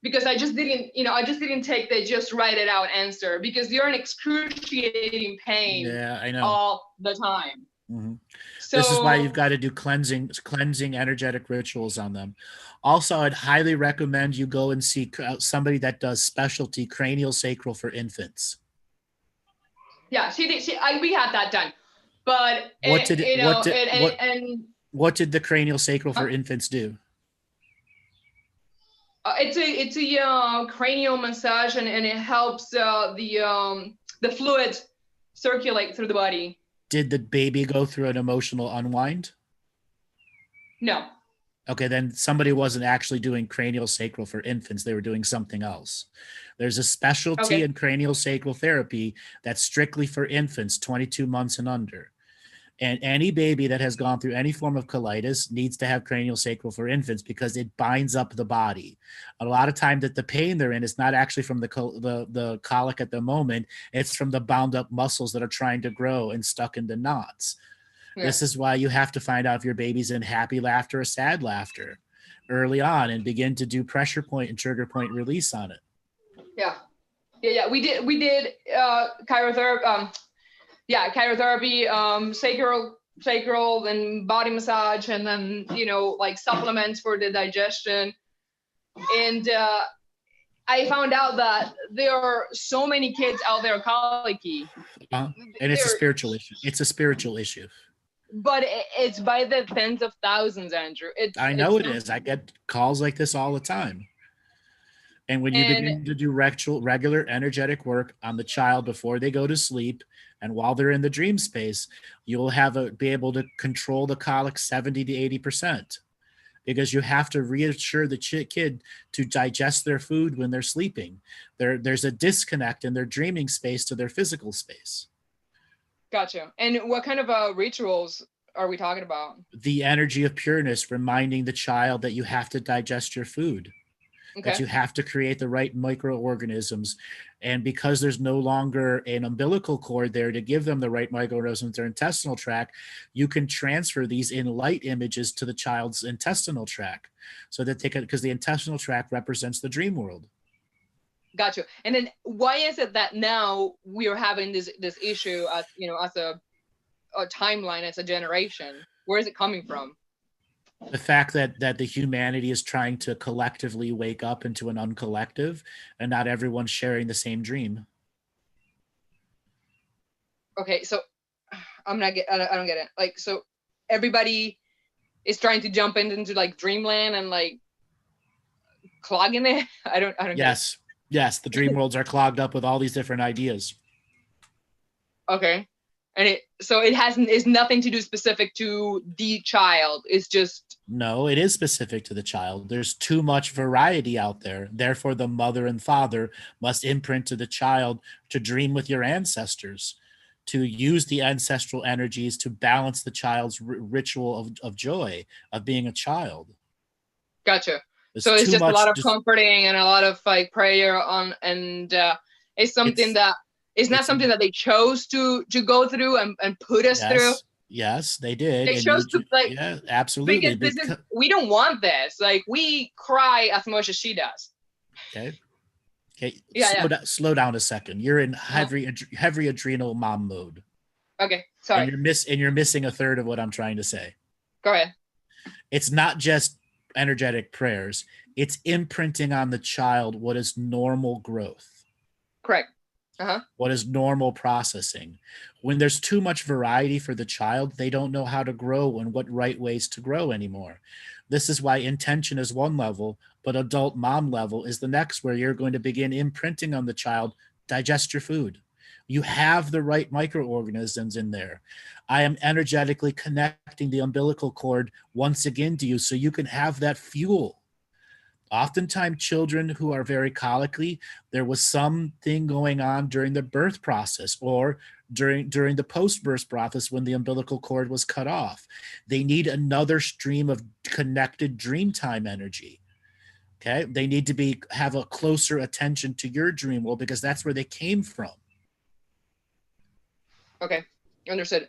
because I just didn't take the just write it out answer, because you're in excruciating pain I know. all the time. Mm-hmm. So, this is why you've got to do cleansing energetic rituals on them. Also, I'd highly recommend you go and seek out somebody that does specialty cranial sacral for infants. Yeah, we had that done. But what did the cranial sacral for infants do? It's a cranial massage, and it helps the fluid circulate through the body. Did the baby go through an emotional unwind? No. Okay, then somebody wasn't actually doing cranial sacral for infants. They were doing something else. There's a specialty in cranial sacral therapy that's strictly for infants 22 months and under. And any baby that has gone through any form of colitis needs to have cranial sacral for infants, because it binds up the body. A lot of time that the pain they're in is not actually from the colic at the moment. It's from the bound up muscles that are trying to grow and stuck into knots. Yeah. This is why you have to find out if your baby's in happy laughter or sad laughter early on, and begin to do pressure point and trigger point release on it. Yeah. We did chirotherapy. Chirotherapy, sacral and body massage, and then, like supplements for the digestion. And I found out that there are so many kids out there colicky. And it's a spiritual issue. It's a spiritual issue. But it's by the tens of thousands, Andrew. I know it is. I get calls like this all the time. And when you begin to do regular energetic work on the child before they go to sleep and while they're in the dream space, you'll be able to control the colic 70 to 80%, because you have to reassure the kid to digest their food when they're sleeping. There's a disconnect in their dreaming space to their physical space. Gotcha. And what kind of rituals are we talking about? The energy of pureness, reminding the child that you have to digest your food. Okay. That you have to create the right microorganisms. And because there's no longer an umbilical cord there to give them the right microorganisms, their intestinal tract, you can transfer these in light images to the child's intestinal tract, so that they can, because the intestinal tract represents the dream world. Gotcha. And then why is it that now we are having this issue as a timeline, as a generation? Where is it coming from? The fact that the humanity is trying to collectively wake up into an uncollective, and not everyone's sharing the same dream. Okay, so I don't get it. Like, so everybody is trying to jump into like dreamland and like clogging it. I don't Yes. Yes, the dream worlds are clogged up with all these different ideas. Okay. And it's nothing to do specific to the child. It's just. No, it is specific to the child. There's too much variety out there. Therefore, the mother and father must imprint to the child to dream with your ancestors, to use the ancestral energies to balance the child's ritual of joy, of being a child. Gotcha. So it's just a lot of comforting and a lot of like prayer on, and it's something that. It's not something that they chose to go through and put us through. Yes, they did. They chose to yeah, absolutely. Because we don't want this. Like, we cry as much as she does. Okay. Yeah, slow down a second. You're in heavy adrenal mom mode. Okay, sorry. And you're missing a third of what I'm trying to say. Go ahead. It's not just energetic prayers. It's imprinting on the child what is normal growth. Correct. Uh-huh. What is normal processing. When there's too much variety for the child, they don't know how to grow and what right ways to grow anymore. This is why intention is one level, but adult mom level is the next, where you're going to begin imprinting on the child, digest your food. You have the right microorganisms in there. I am energetically connecting the umbilical cord once again to you so you can have that fuel. Oftentimes children who are very colicky, there was something going on during the birth process or during the post-birth process when the umbilical cord was cut off. They need another stream of connected dream time energy. Okay, they need to have a closer attention to your dream world because that's where they came from. Okay, understood.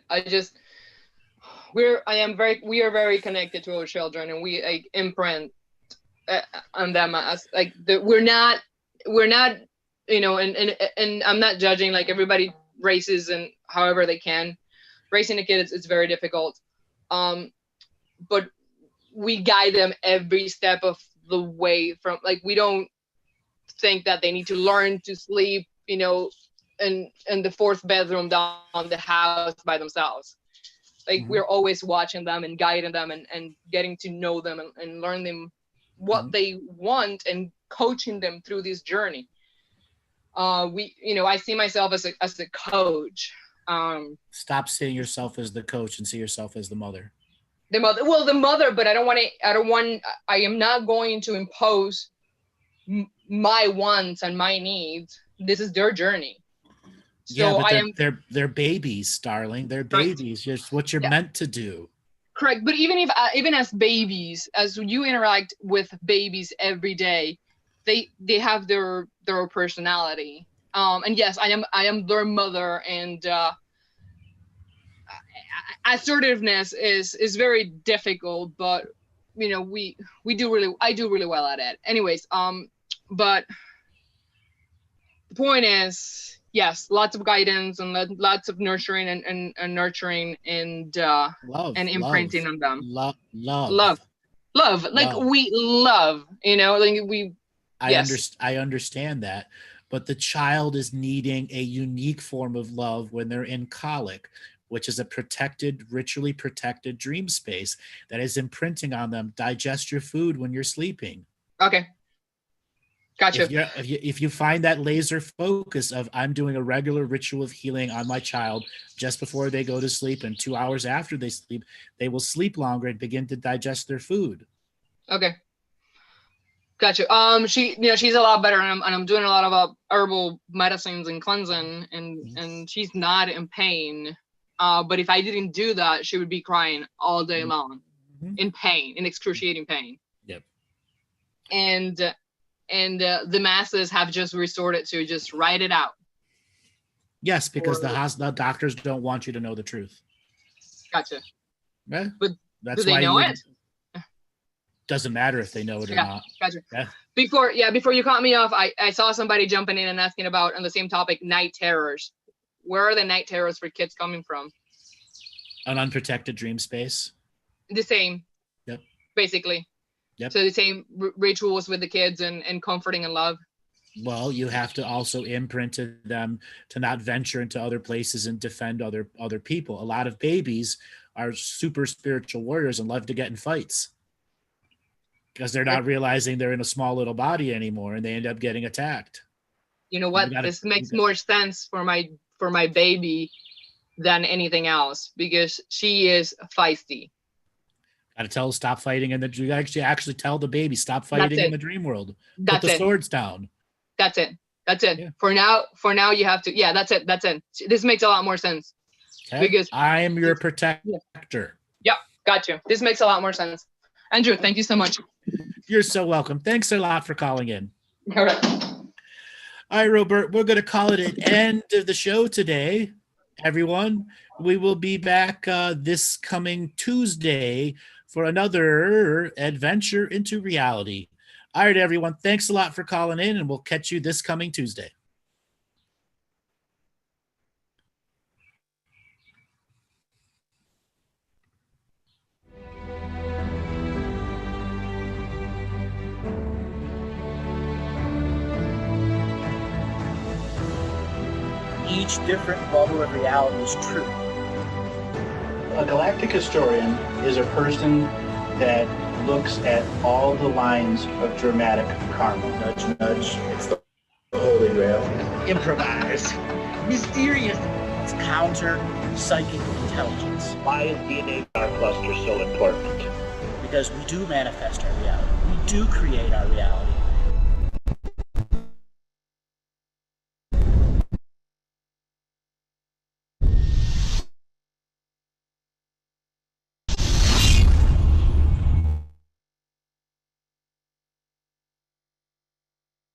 We are very connected to our children, and we like imprint on them as like we're not, you know, and I'm not judging, like everybody races and however they can. Raising a kid it's very difficult. But we guide them every step of the way from, like, we don't think that they need to learn to sleep, you know, in the fourth bedroom down the house by themselves. Like we're always watching them and guiding them and getting to know them and learn them what they want and coaching them through this journey. I see myself as a coach. Stop seeing yourself as the coach and see yourself as the mother. The mother, but I am not going to impose my wants and my needs. This is their journey. So yeah, but they're babies, darling. They're babies. Just what you're meant to do. Correct. But even as babies, as you interact with babies every day, they have their personality. And yes, I am their mother, and assertiveness is very difficult, but you know, I do really well at it. Anyways, but the point is, yes, lots of guidance and lots of nurturing and nurturing and love, and imprinting on them. Love. Like we love, you know, like we. I understand that, but the child is needing a unique form of love when they're in colic, which is a protected, ritually protected dream space that is imprinting on them. Digest your food when you're sleeping. Okay. Gotcha. If you find that laser focus of I'm doing a regular ritual of healing on my child just before they go to sleep, and 2 hours after they sleep, they will sleep longer and begin to digest their food. Okay. Gotcha. She's a lot better, and I'm doing a lot of herbal medicines and cleansing, and she's not in pain. But if I didn't do that, she would be crying all day long, in pain, in excruciating pain. Yep. And the masses have just resorted to just write it out. Yes, because the doctors don't want you to know the truth. Gotcha. Yeah, but that's do they know it? Doesn't matter if they know it or not. Gotcha. Yeah. Before you cut me off, I saw somebody jumping in and asking about, on the same topic, night terrors. Where are the night terrors for kids coming from? An unprotected dream space. The same. Yep. Basically. Yep. So the same rituals with the kids and comforting and love. Well, you have to also imprint them to not venture into other places and defend other people. A lot of babies are super spiritual warriors and love to get in fights because they're not realizing they're in a small little body anymore, and they end up getting attacked. You know what? This makes more sense for my baby than anything else, because she is feisty. Got to tell her stop fighting, and you actually tell the baby stop fighting in the dream world. Put the swords down. That's it. Yeah. For now, you have to. Yeah, that's it. This makes a lot more sense. Okay. Because I am your protector. Yeah, got you. This makes a lot more sense. Andrew, thank you so much. You're so welcome. Thanks a lot for calling in. All right. All right, Robert, we're going to call it an end of the show today, everyone. We will be back this coming Tuesday for another adventure into reality. All right, everyone. Thanks a lot for calling in, and we'll catch you this coming Tuesday. Each different bubble of reality is true. A galactic historian is a person that looks at all the lines of dramatic karma. Nudge, nudge. It's the Holy Grail. Improvise. mysterious counter psychic intelligence. Why is DNA star cluster so important? Because we do manifest our reality. We do create our reality.